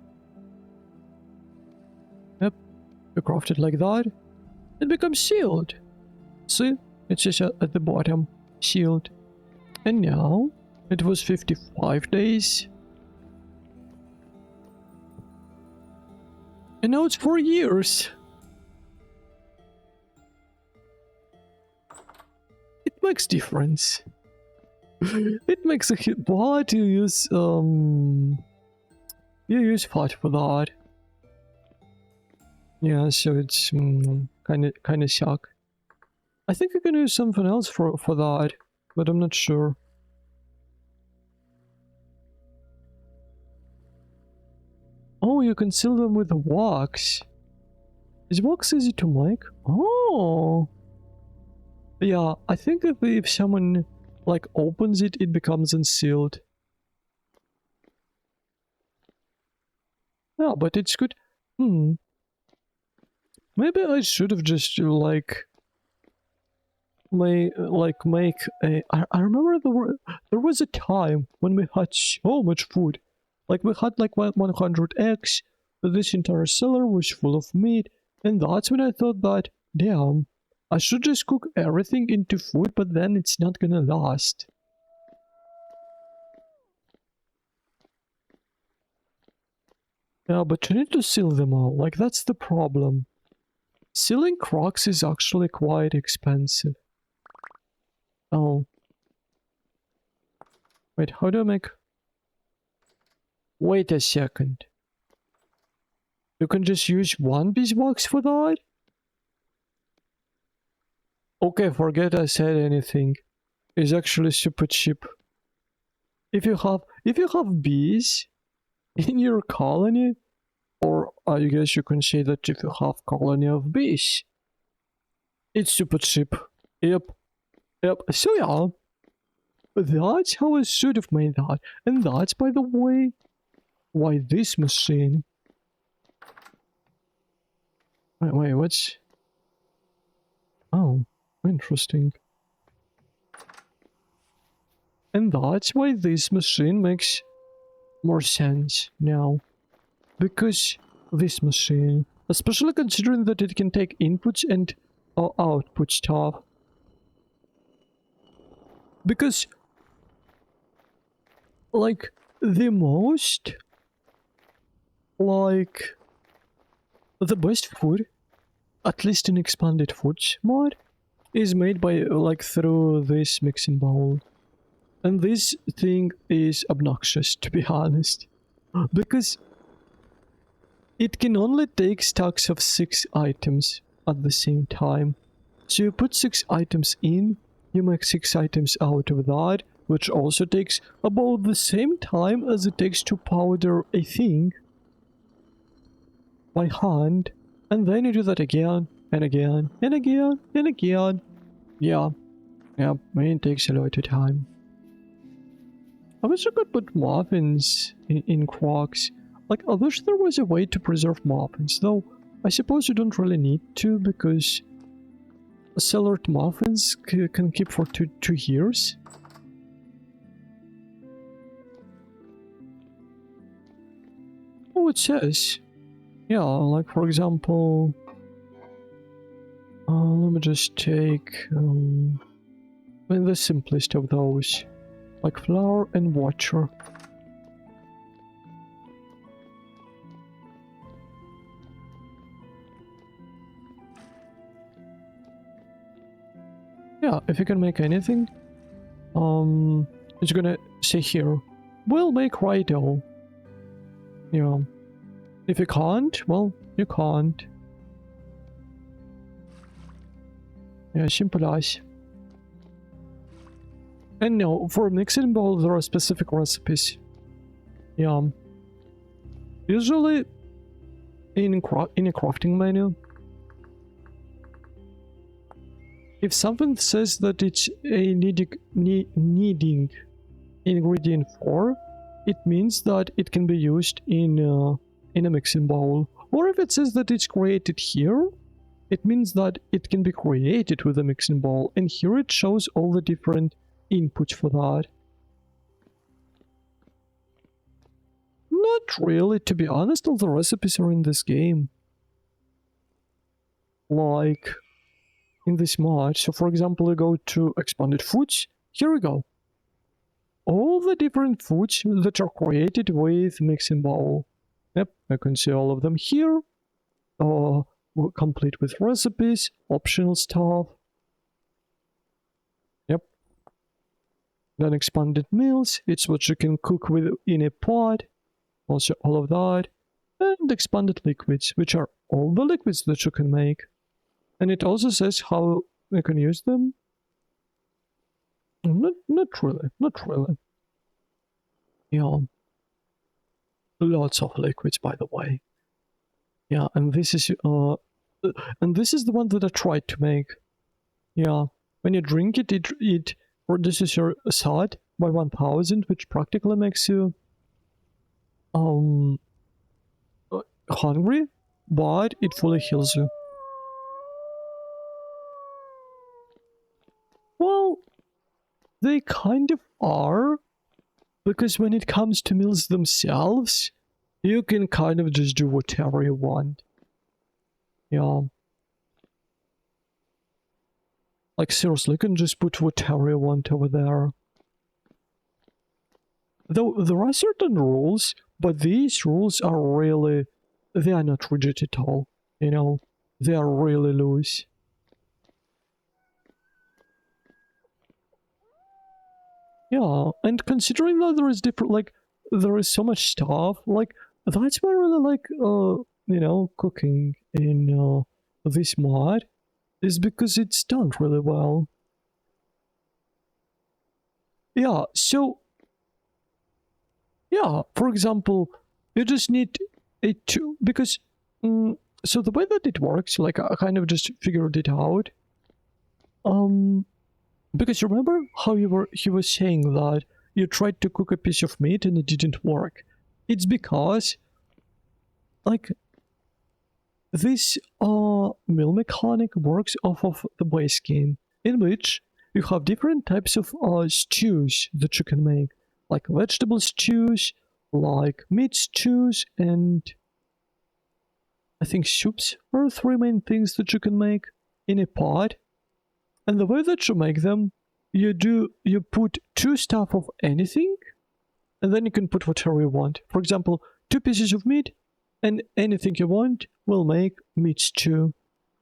Yep, you craft it like that. It becomes sealed. See? It's just at the bottom, sealed. And now, it was 55 days. And now it's 4 years. It makes difference. It makes a hit. But you use fat for that. Yeah, so it's kind of suck. I think I can use something else for that, but I'm not sure. Oh, you can seal them with wax. Is wax easy to make? Oh. Yeah, I think if someone, like, opens it, it becomes unsealed. Yeah, but it's good. Maybe I should have just, like, make a. I remember there was a time when we had so much food. Like we had like 100 eggs. This entire cellar was full of meat, and that's when I thought that, damn, I should just cook everything into food, but then it's not gonna last. Yeah, but you need to seal them all. Like that's the problem. Sealing crocs is actually quite expensive. Oh. Wait, how do I make... Wait a second. You can just use one beeswax for that? Okay, forget I said anything. It's actually super cheap. If you have bees in your colony, or I guess you can say that if you have colony of bees, it's super cheap. Yep. So yeah, that's how I should have made that. And that's, by the way, why this machine... Wait, what's... Oh, interesting. And that's why this machine makes more sense now. Because this machine, especially considering that it can take inputs and output stuff. Because, like, the best food, at least in expanded foods mod, is made by, like, through this mixing bowl. And this thing is obnoxious, to be honest. Because it can only take stacks of 6 items at the same time. So you put 6 items in, you make 6 items out of that, which also takes about the same time as it takes to powder a thing by hand, and then you do that again, and again, and again, and again. Yeah, it takes a lot of time. I wish I could put muffins in crocs. Like, I wish there was a way to preserve muffins, though I suppose you don't really need to, because cellared muffins can keep for two years. Oh, it says. Yeah, like for example... let me just take... the simplest of those. Like flour and water. Yeah, if you can make anything, it's gonna say here, we'll make Rydell. You know, if you can't, well, you can't. Yeah, simple as. And no, for mixing bowl there are specific recipes. Yeah. Usually, in a crafting menu, if something says that it's a needing ingredient for, it means that it can be used in a mixing bowl. Or if it says that it's created here, it means that it can be created with a mixing bowl. And here it shows all the different inputs for that. Not really, to be honest, all the recipes are in this game. Like... in this mod. So for example, you go to expanded foods, here we go. All the different foods that are created with mixing bowl. Yep, I can see all of them here. Complete with recipes, optional stuff. Yep. Then expanded meals, it's what you can cook with in a pot. Also all of that. And expanded liquids, which are all the liquids that you can make. And it also says how you can use them. Not really. Yeah. Lots of liquids, by the way. Yeah, and this is the one that I tried to make. Yeah. When you drink it, it reduces your SAD by 1000, which practically makes you hungry, but it fully heals you. They kind of are, because when it comes to meals themselves, you can kind of just do whatever you want. Yeah. Like, seriously, you can just put whatever you want over there. Though there are certain rules, but these rules are really... they are not rigid at all, you know? They are really loose. Yeah, and considering that there is different, like, there is so much stuff, like, that's why I really like, you know, cooking in this mod, is because it's done really well. Yeah, so, yeah, for example, you just need a two, because, so the way that it works, like, I kind of just figured it out, because remember how he was saying that you tried to cook a piece of meat and it didn't work? It's because, like, this meal mechanic works off of the base game, in which you have different types of stews that you can make, like vegetable stews, like meat stews, and I think soups are three main things that you can make in a pot. And the way that you make them, you put two stuff of anything, and then you can put whatever you want. For example, 2 pieces of meat, and anything you want will make meat stew.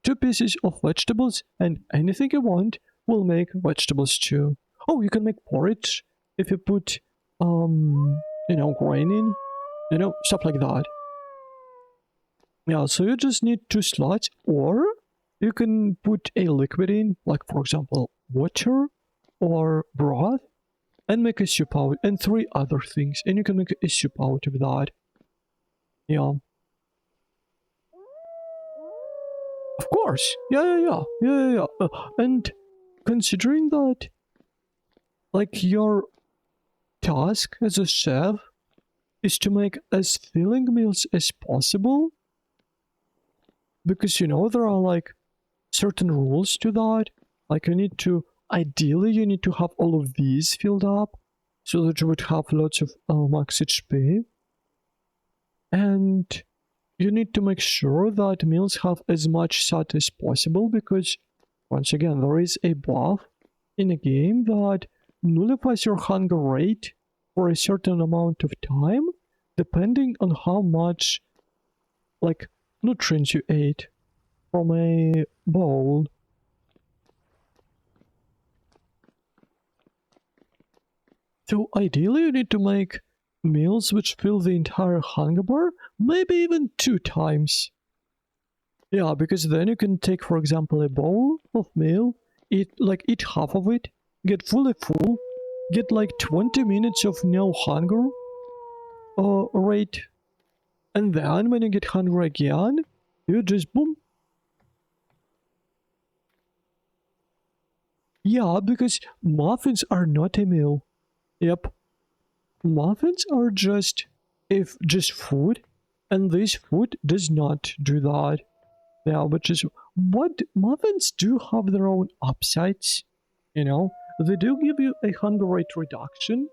2 pieces of vegetables, and anything you want will make vegetable stew. Oh, you can make porridge if you put, you know, grain in, you know, stuff like that. Yeah, so you just need 2 slots, or you can put a liquid in, like for example, water or broth, and make a soup out, and 3 other things, and you can make a soup out of that. Yeah. Of course. Yeah. And considering that, like, your task as a chef is to make as filling meals as possible, because, you know, there are, like, certain rules to that. Like, ideally you need to have all of these filled up, so that you would have lots of max HP. And you need to make sure that meals have as much sat as possible, because, once again, there is a buff in a game that nullifies your hunger rate for a certain amount of time, depending on how much, like, nutrients you ate from a bowl. So ideally you need to make meals which fill the entire hunger bar, maybe even 2 times. Yeah, because then you can take, for example, a bowl of meal, eat half of it, get fully full, get like 20 minutes of no hunger rate, and then when you get hungry again, you just boom. Yeah, because muffins are not a meal. Yep. Muffins are just food, and this food does not do that. Yeah, which is what muffins do have their own upsides, you know? They do give you a hunger rate reduction,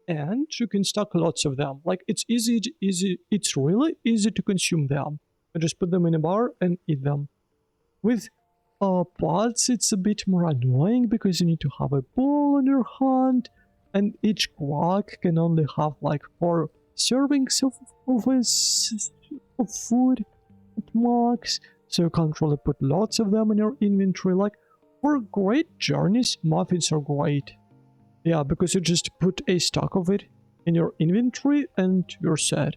and you can stock lots of them. Like, it's really easy to consume them. You just put them in a bar and eat them. With pots, it's a bit more annoying because you need to have a bowl in your hand, and each crock can only have like 4 servings of food at max, so you can't really put lots of them in your inventory. Like, for great journeys, muffins are great. Yeah, because you just put a stock of it in your inventory and you're set.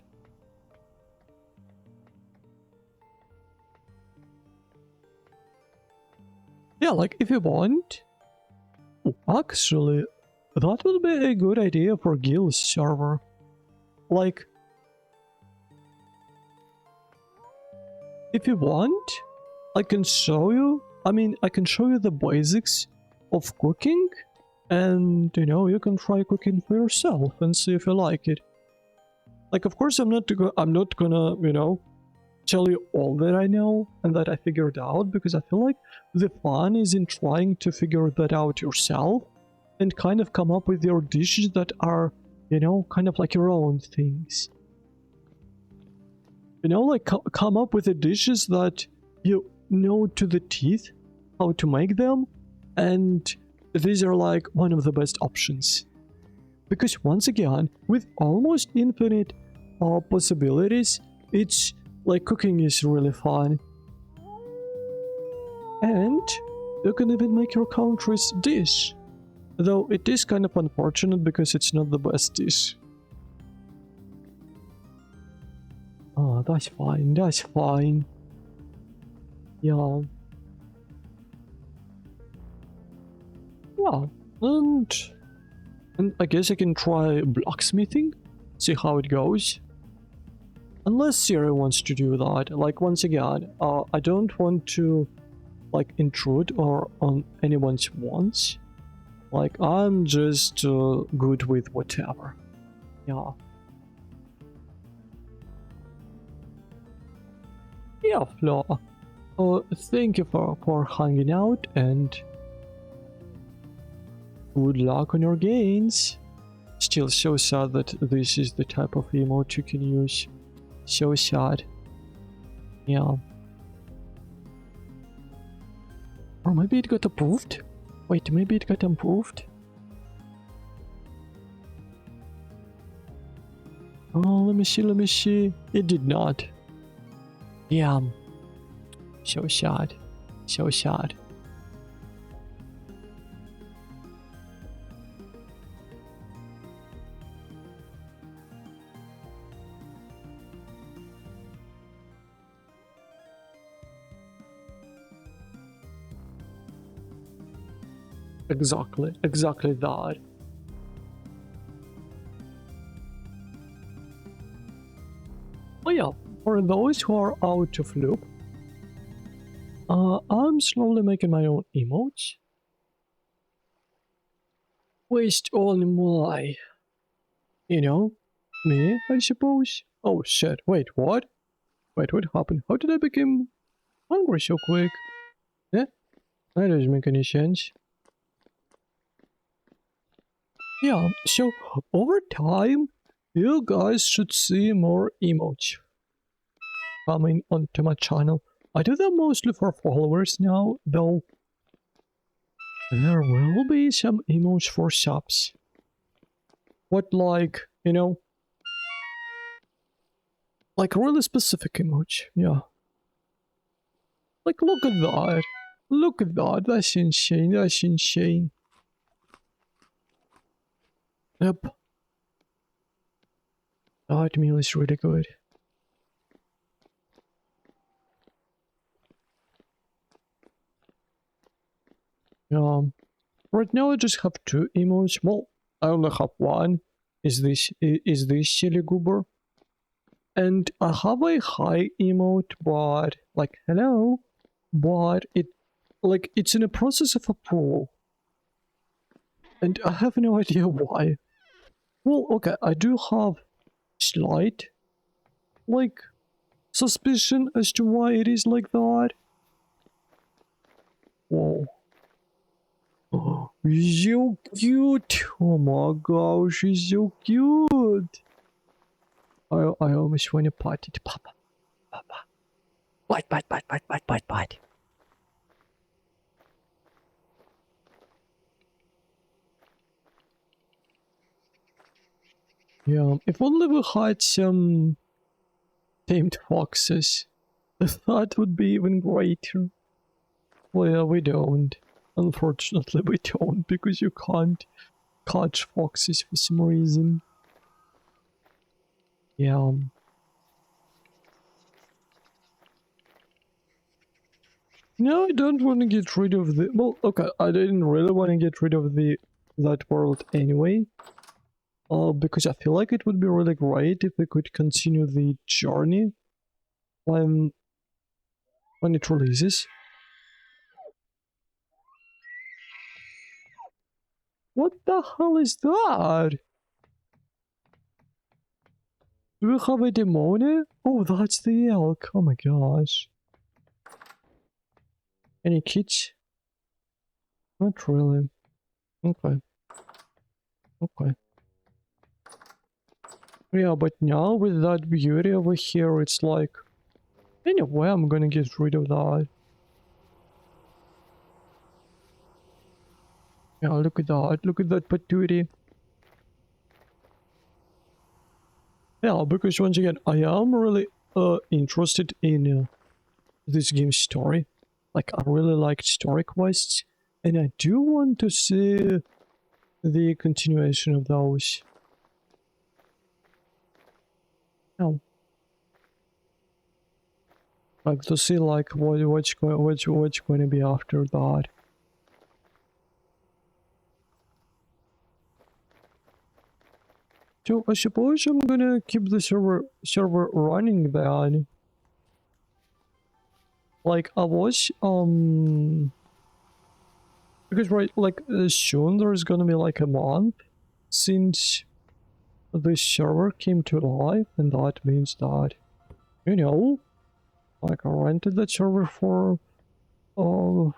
Yeah, like, if you want... Actually, that would be a good idea for Guild's server. Like, if you want, I can show you... I can show you the basics of cooking, and, you know, you can try cooking for yourself and see if you like it. Like, of course, I'm not gonna, you know, tell you all that I know and that I figured out, because I feel like the fun is in trying to figure that out yourself. and kind of come up with your dishes that are, you know, kind of like your own things. You know, like come up with the dishes that you know to the teeth how to make them, and these are like one of the best options. Because once again, with almost infinite possibilities, it's like cooking is really fun. And you can even make your country's dish. Though it is kind of unfortunate because it's not the best dish. Oh, that's fine, that's fine. Yeah. Yeah, and I guess I can try blacksmithing, see how it goes. Unless Siri wants to do that. Like, once again, I don't want to, like, intrude or on anyone's wants. Like, I'm just good with whatever. Yeah. Yeah, Flo. Thank you for hanging out, and good luck on your gains. Still so sad that this is the type of emote you can use. So sad. Yeah. Or maybe it got approved? Wait, maybe it got approved? Oh, let me see. It did not. Yeah. So sad. So sad. Exactly that. Oh yeah, for those who are out of loop, I'm slowly making my own emotes. Waste on my, you know, me, I suppose. Oh shit, wait, what? Wait, what happened? How did I become hungry so quick? Eh? That doesn't make any sense. Yeah, so over time, you guys should see more emotes coming onto my channel. I do them mostly for followers now, though there will be some emotes for subs. What, like, you know, like really specific emotes, yeah. Like, look at that. Look at that, that's insane, that's insane. Yep. That meal is really good. Right now I just have 2 emotes. Well, I only have one. Is this silly goober? And I have a high emote, but like hello, but it's in a process of approval, and I have no idea why. Well, okay, I do have slight like suspicion as to why it is like that. Whoa. Oh, so cute! Oh my gosh, she's so cute! I almost want to pat it. Papa. Bite. Yeah, if only we had some tamed foxes, that would be even greater. Well, we don't. Unfortunately, we don't, because you can't catch foxes for some reason. Yeah. No, I don't want to get rid of the... Well, okay, I didn't really want to get rid of that world anyway. Because I feel like it would be really great if we could continue the journey when it releases. What the hell is that? Do we have a demone? Oh, that's the elk. Oh my gosh. Any kids? Not really. Okay. Okay. Yeah, but now with that beauty over here, it's like... Anyway, I'm gonna get rid of that. Yeah, look at that. Look at that patootie. Yeah, because once again, I am really interested in this game's story. Like, I really liked story quests, and I do want to see the continuation of those. No. Like, to see, like, what's going to be after that. So, I suppose I'm gonna keep the server running then. Like, I was, because, right, like, soon there's gonna be, like, a month since the server came to life, and that means that, you know, like, I rented that server for a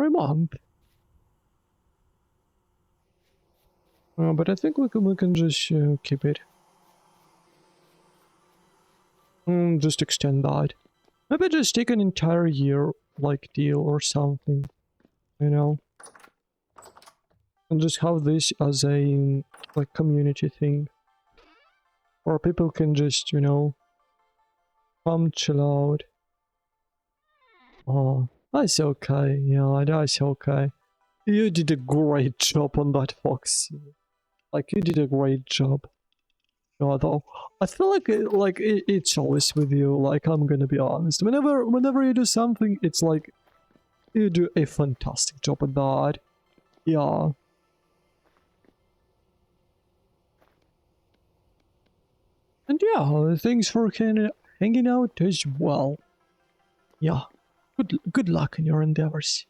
month. But I think we can just keep it. Just extend that. Maybe just take an entire year, like, deal or something, you know? And just have this as a, like, community thing. Or people can just, you know, come chill out. Oh, that's okay. Yeah, that's okay. You did a great job on that, Fox. Like, you did a great job. Yeah, though, I feel like it's always with you. Like, I'm gonna be honest. Whenever you do something, it's like you do a fantastic job at that. Yeah. And yeah, thanks for hanging out as well. Yeah. Good luck in your endeavors.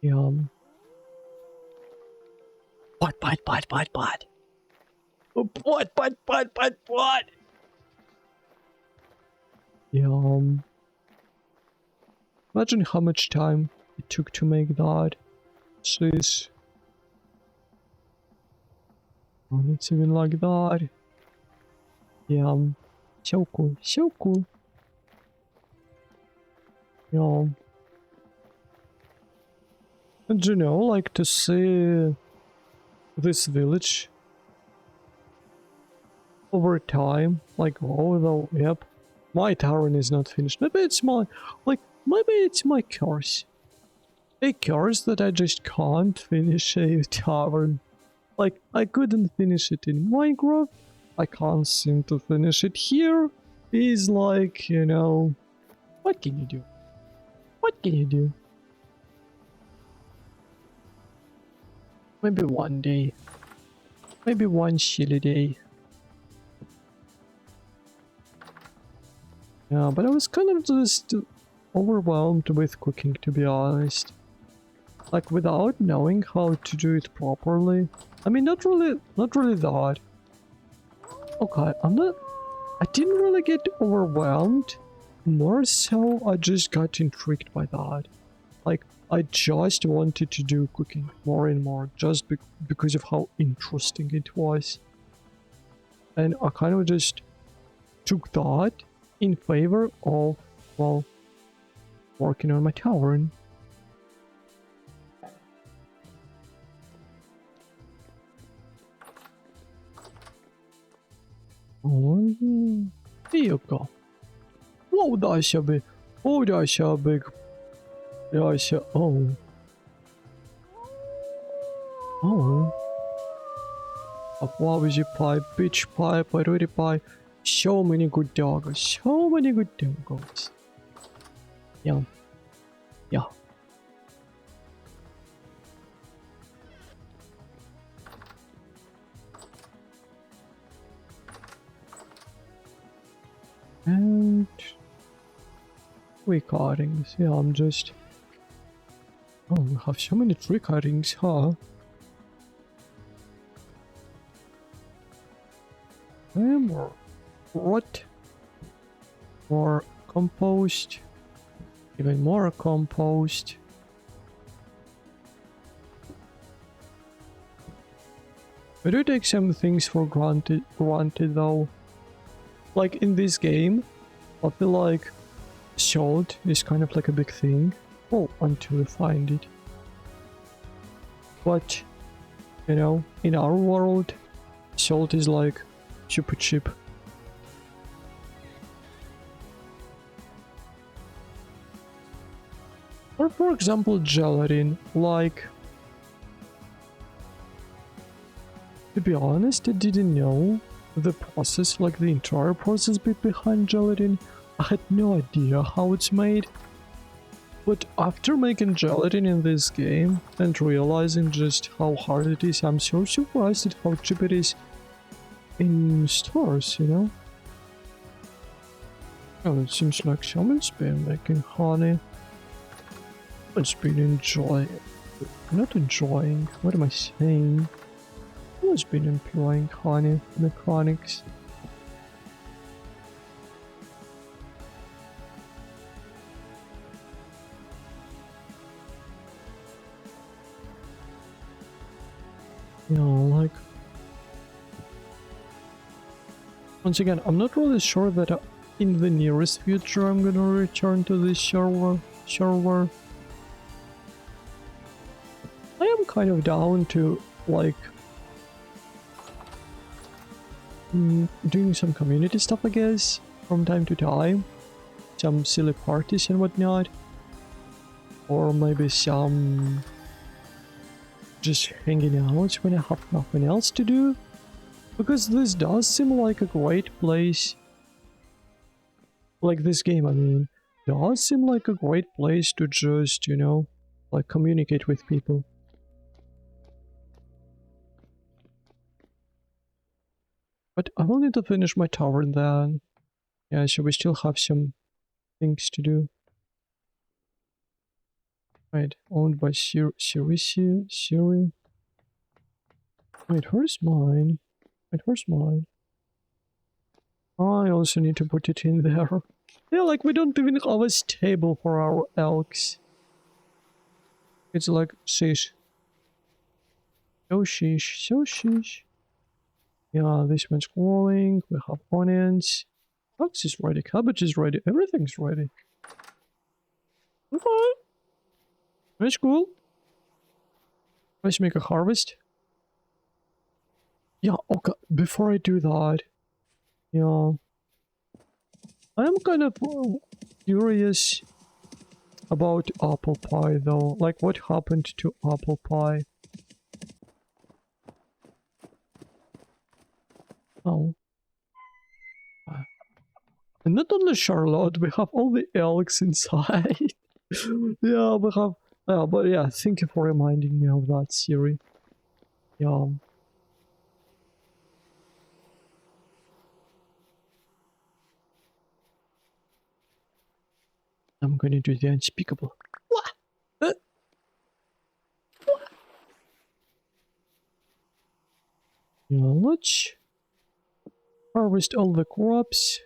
Yeah. What? What? Yeah. Imagine how much time it took to make that. Jeez. Oh, it's even like that. Yeah. So cool. So cool. Yeah. And you know, like, to see this village over time, like, oh, though, yep, my tavern is not finished. Maybe it's my curse. A curse that I just can't finish a tavern. Like, I couldn't finish it in Minecraft, I can't seem to finish it here. Is like, you know, what can you do? What can you do? Maybe one day. Maybe one silly day. Yeah, but I was kind of just overwhelmed with cooking, to be honest. Like, without knowing how to do it properly. I mean, not really that. Okay, I didn't really get overwhelmed. More so, I just got intrigued by that. Like, I just wanted to do cooking more and more, just because of how interesting it was. And I kind of just took that in favor of, well, working on my tavern. There you go. Whoa, that's a big... Oh, that's a big... That's a... Oh. Oh. Aquavisi pie, peach pie, pyrite pie. So many good doggos. So many good doggos. Yeah. Yeah. And... tree cuttings. Yeah, I'm just... Oh, we have so many tree cuttings, huh? More... What? More compost. Even more compost. We do take some things for granted though. Like in this game, I feel like salt is kind of like a big thing. Oh, until we find it. But, you know, in our world, salt is like super cheap. Or for example, gelatin, like... To be honest, I didn't know the process, like the entire process behind gelatin. I had no idea how it's made. But after making gelatin in this game and realizing just how hard it is, I'm so surprised at how cheap it is in stores, you know? Oh, it seems like someone's been making honey. Someone's been enjoying... Not enjoying, what am I saying? Someone's been employing honey mechanics. You know, like... Once again, I'm not really sure that in the nearest future I'm gonna return to this server. I am kind of down to, like... doing some community stuff, I guess, from time to time. Some silly parties and whatnot. Or maybe some... just hanging out when I have nothing else to do. Because this does seem like a great place. Like this game, I mean. Does seem like a great place to just, you know, like communicate with people. But I will need to finish my tower then. Yeah, so we still have some things to do. Right, owned by Siri. Wait, where's mine? Wait, where's mine? I also need to put it in there. Yeah, like we don't even have a stable for our elks. It's like, sheesh. So sheesh, so sheesh. Yeah, this one's growing. We have onions. Ox is ready, cabbage is ready, everything's ready. Okay. That's cool. Let's make a harvest. Yeah, okay, before I do that, yeah, I'm kind of curious about apple pie though. Like, what happened to apple pie? Oh. And not only Charlotte, we have all the elks inside. Yeah, we have... but yeah, thank you for reminding me of that, Siri. Yeah. I'm gonna do the unspeakable. What? Yeah, let's harvest all the crops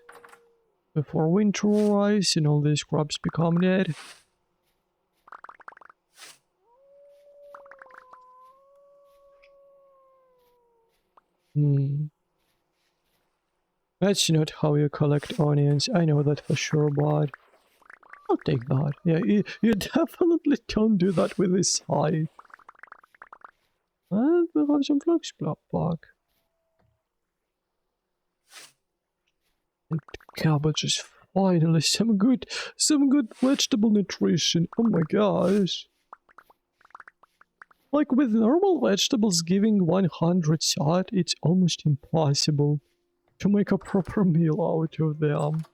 before winter arrives and all these crops become dead. That's not how you collect onions, I know that for sure, but I'll take that. Yeah, you definitely don't do that with this scythe. And we have some flux back. And cabbages, finally, some good vegetable nutrition. Oh my gosh. Like with normal vegetables giving 100 sat, it's almost impossible to make a proper meal out of them.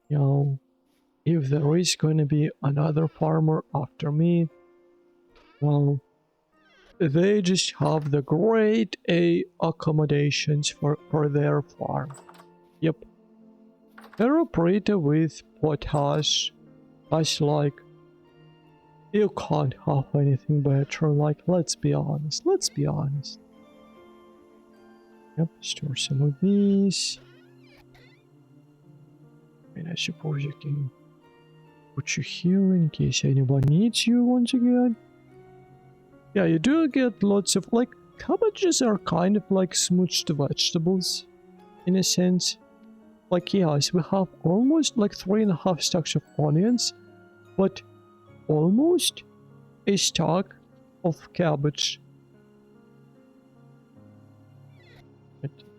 You know, if there is gonna be another farmer after me, well, they just have the grade A accommodations for their farm. Yep. They're operated with potash. That's like, you can't have anything better, like, let's be honest. Yep, store some of these. And I suppose you can put you here in case anyone needs you once again. Yeah, you do get lots of, like, cabbages are kind of like smoothed vegetables, in a sense. Like, yes, we have almost like 3.5 stacks of onions, but almost a stack of cabbage.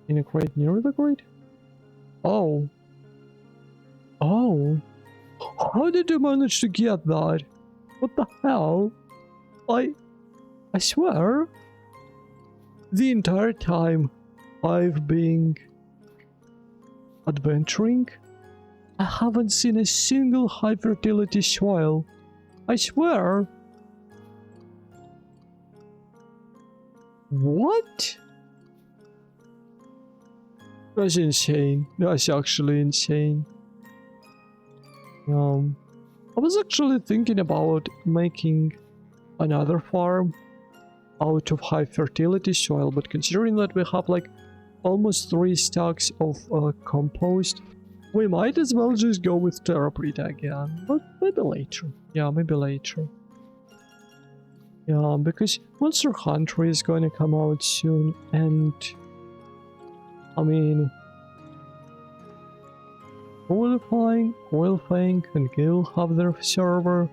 In a crate near the crate? Oh. Oh. How did you manage to get that? What the hell? I swear, the entire time I've been adventuring, I haven't seen a single high fertility soil. I swear. What? That's insane. That's actually insane. I was actually thinking about making another farm out of high fertility soil, but considering that we have like almost 3 stacks of compost, we might as well just go with Terraprita again, but maybe later. Yeah, maybe later. Yeah, because Monster Hunter is going to come out soon, and I mean, Oilfang and Gil have their server,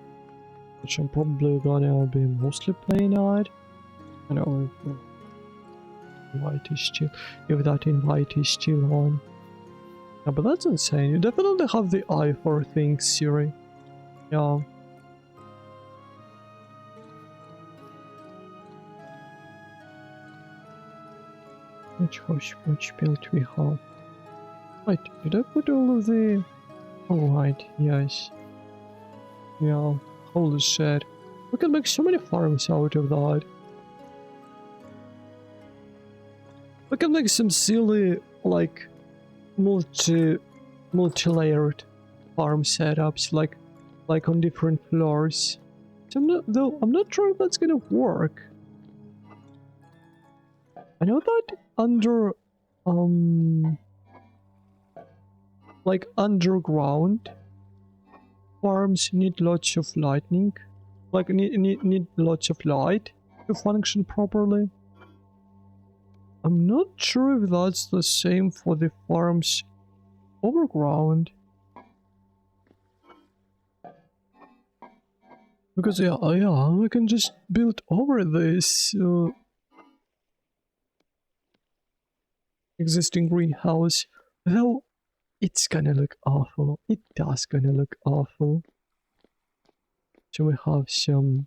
which I'm probably gonna be mostly playing at. I know if that invite is still on. Yeah, but that's insane. You definitely have the eye for things, Siri. Yeah. Which build we have? Wait, did I put all of the... Oh right, yes. Yeah, holy shit. We can make so many farms out of that. We can make some silly, like, multi-layered farm setups, like on different floors. So I'm not sure if that's gonna work. I know that under, like underground farms need lots of lightning, like need lots of light to function properly. I'm not sure if that's the same for the farms overground. Because yeah, we can just build over this existing greenhouse, though it's gonna look awful. It does gonna look awful. So we have some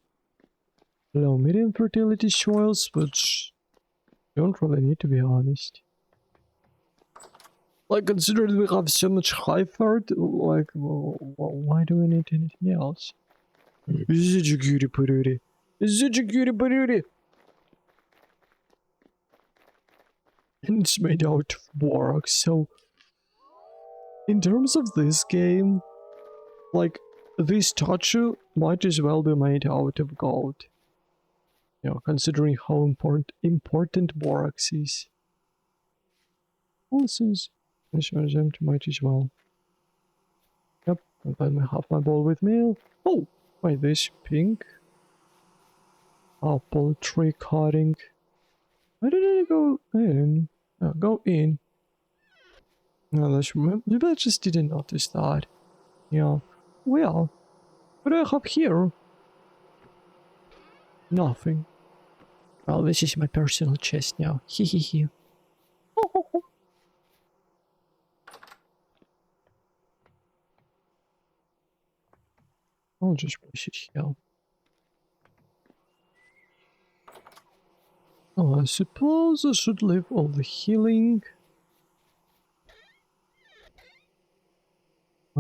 low medium fertility soils, which don't really need, to be honest. Like, considering we have so much high fert, like, why do we need anything else? Such a cutie patootie. Such a cutie patootie. And it's made out of borax, so in terms of this game, like, this statue might as well be made out of gold. You know, considering how important borax is. Also, this might as well. Yep, and then we have my bowl with meal. Oh, wait, this pink apple tree cutting. Why did I go in? Go in. No, that's maybe I just didn't notice that. Yeah. Well, what do I have here? Nothing. Well, this is my personal chest now. Hehehe. I'll just place it here. Oh, I suppose I should leave all the healing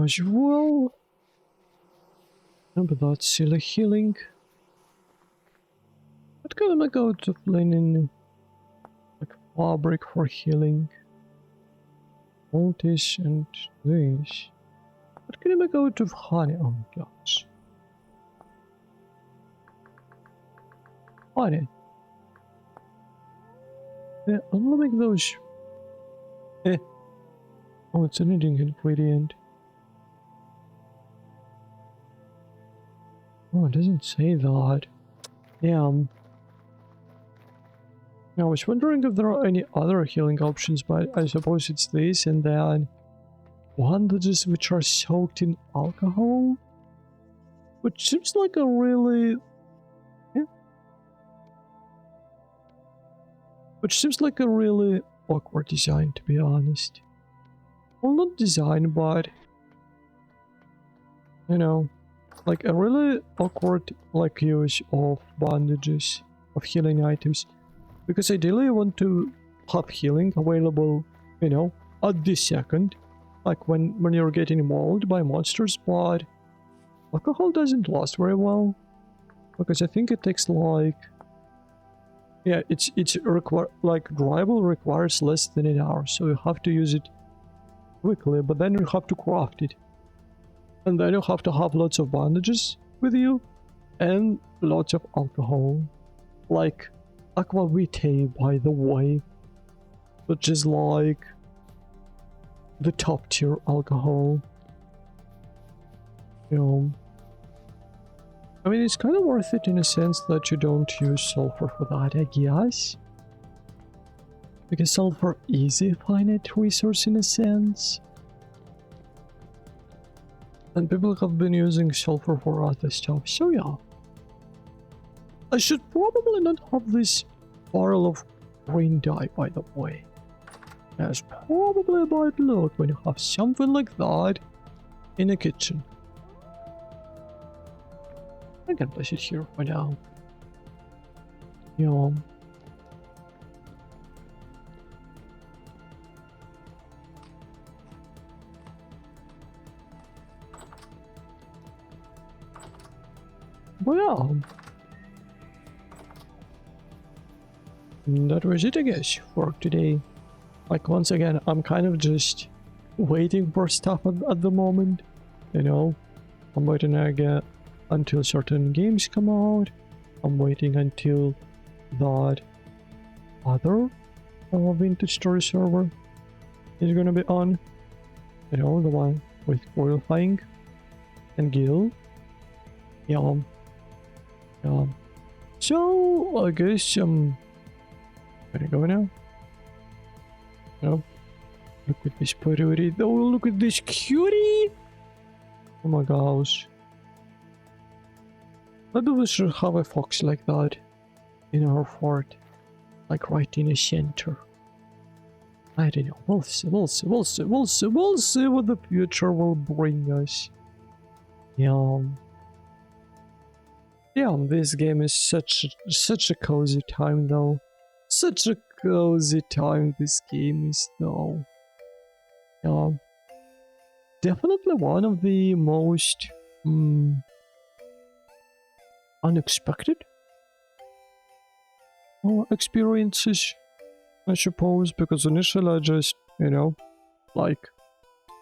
as well. But that's silly healing. What can I go to linen, like fabric for healing? All this and this. What can I go to honey? Oh my gosh. Honey. Yeah, I'm gonna make those. Oh, it's an eating ingredient. Oh, it doesn't say that. Damn. I was wondering if there are any other healing options, but I suppose it's this, and then bandages which are soaked in alcohol, which seems like a really, which seems like a really awkward design, to be honest. Well, not design, but you know, like a really awkward like use of bandages, of healing items. Because ideally I want to have healing available, you know, at this second. Like when you're getting mauled by monsters, but alcohol doesn't last very well. Because I think it takes like... Yeah, it's like dryable requires less than an hour, so you have to use it quickly, but then you have to craft it. And then you have to have lots of bandages with you, and lots of alcohol. Like aqua vitae, by the way, which is like the top tier alcohol. You know, I mean, it's kind of worth it in a sense that you don't use sulfur for that, I guess. Because sulfur is a finite resource in a sense. And people have been using sulfur for other stuff, so yeah. I should probably not have this barrel of green dye, by the way. That's probably a bad look when you have something like that in a kitchen. I can place it here for now. Yeah. But yeah. That was it, I guess, for today. Like, once again, I'm kind of just waiting for stuff at the moment, you know. I'm waiting until certain games come out. I'm waiting until that other vintage story server is gonna be on. You know, the one with qualifying and Gil. Yeah. So, I guess I'm gonna go now. Oh, look at this pretty. Oh, look at this cutie! Oh my gosh. Maybe we should have a fox like that in our fort. Like right in the center. I don't know. We'll see what the future will bring us. Yeah. Yeah, this game is such a cozy time though. Such a cozy time this game is though. Yeah. Definitely one of the most unexpected experiences, I suppose, because initially I just, you know, like,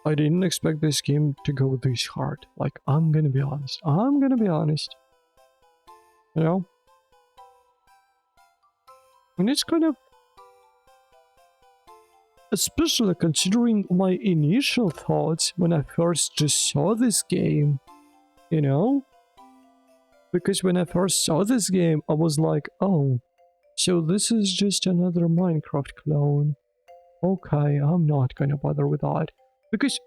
I didn't expect this game to go this hard. Like, I'm gonna be honest. You know? And it's kind of... Especially considering my initial thoughts when I first just saw this game, you know? Because when I first saw this game, I was like, oh, so this is just another Minecraft clone. Okay, I'm not gonna bother with that. Because,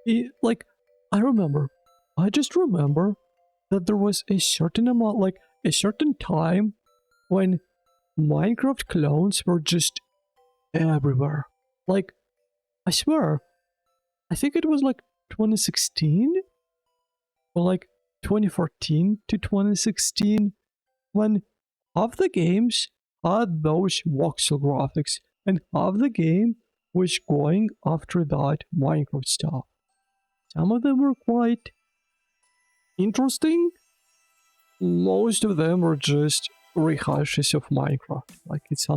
I just remember that there was a certain amount, like, a certain time when Minecraft clones were just everywhere. Like, I swear, I think it was like 2016? Or like 2014 to 2016, when half the games had those voxel graphics, and half the game was going after that Minecraft stuff. Some of them were quite interesting. Most of them were just rehashes of Minecraft. Like, it's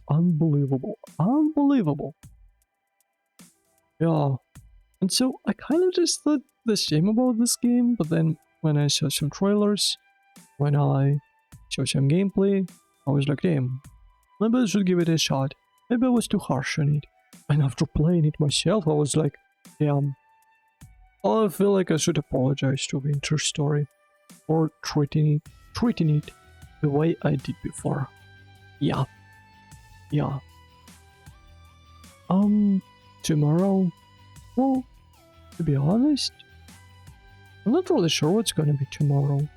unbelievable. Unbelievable. Yeah. And so I kind of just thought the same about this game, but then when I saw some trailers, when I saw some gameplay, I was like, damn, maybe I should give it a shot. Maybe I was too harsh on it. And after playing it myself, I was like, damn, I feel like I should apologize to Winter Story. or treating it the way I did before. Yeah. Tomorrow, well, to be honest, I'm not really sure what's gonna be tomorrow,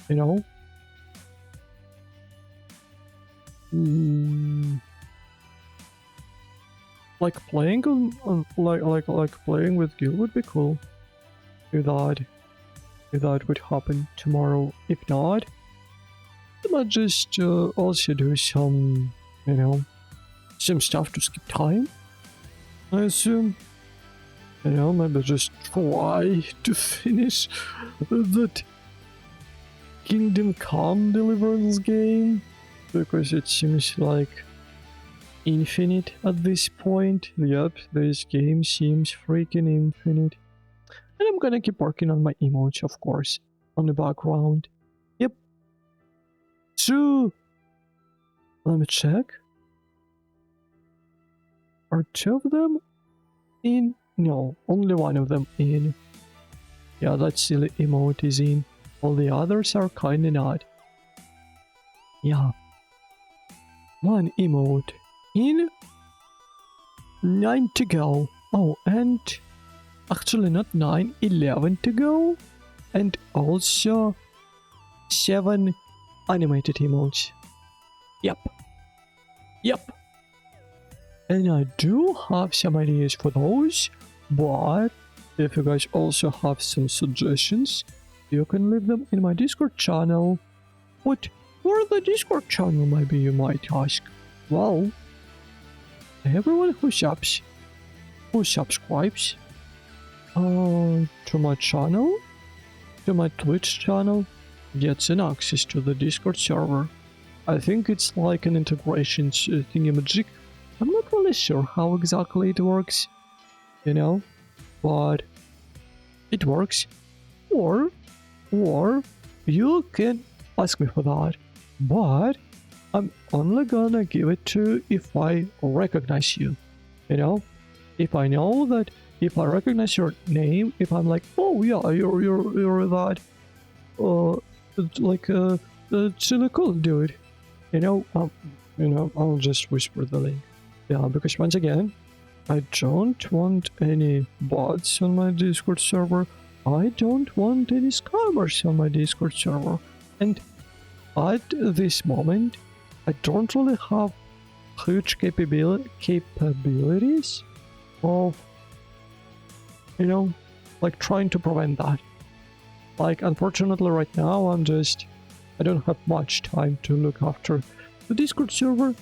you know? Like playing like playing with Gil would be cool. If that would happen tomorrow. If not, I might just also do some, some stuff to skip time. I assume. Maybe just try to finish that Kingdom Come Deliverance game, because it seems like infinite at this point. Yep, this game seems freaking infinite. And I'm gonna keep working on my emotes, of course, on the background. Yep. So, let me check. Are two of them in? No, only one of them in. Yeah, that silly emote is in. All the others are kinda not. Yeah. One emote in. 9 to go. Oh, and actually not 9, 11 to go. And also 7 animated emotes. Yep. And I do have some ideas for those, but if you guys also have some suggestions, you can leave them in my Discord channel. But where the Discord channel maybe, you might ask? Well, everyone who subscribes to my channel, to my Twitch channel, gets an access to the Discord server. I think it's like an integration thingamajig. I'm not really sure how exactly it works, but it works. Or you can ask me for that, but I'm only gonna give it to if I recognize you, if I know that, if I recognize your name, if I'm like, oh yeah, you're that, silly cool dude, I'll just whisper the link. Yeah, because once again, I don't want any bots on my Discord server. I don't want any scammers on my Discord server. And at this moment, I don't really have huge capabilities of, trying to prevent that. Unfortunately right now, I don't have much time to look after the Discord server.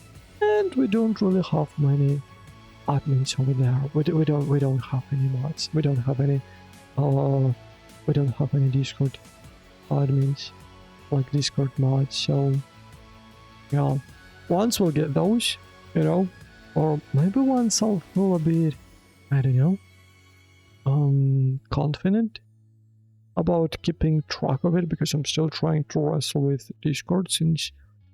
And we don't really have many admins over there. We don't have any mods. We don't have any Discord admins, like Discord mods. So yeah, once we'll get those, or maybe once I'll feel a bit, I don't know, confident about keeping track of it, because I'm still trying to wrestle with Discord since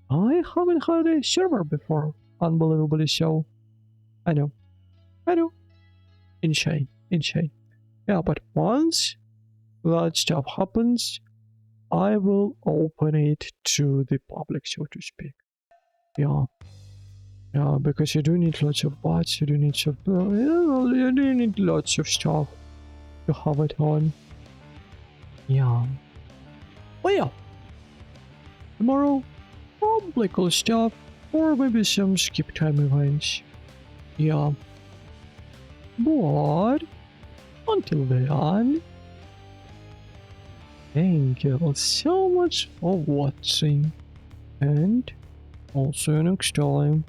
I haven't had a server before, unbelievably so. I know. Insane. Yeah, but once that stuff happens, I will open it to the public, so to speak. Yeah, because you do need lots of bots, you do need lots of stuff to have it on. Yeah. Well, yeah. Tomorrow, probably cool stuff, or maybe some skip time events. Yeah. But until then, thank you so much for watching, and I'll see you next time.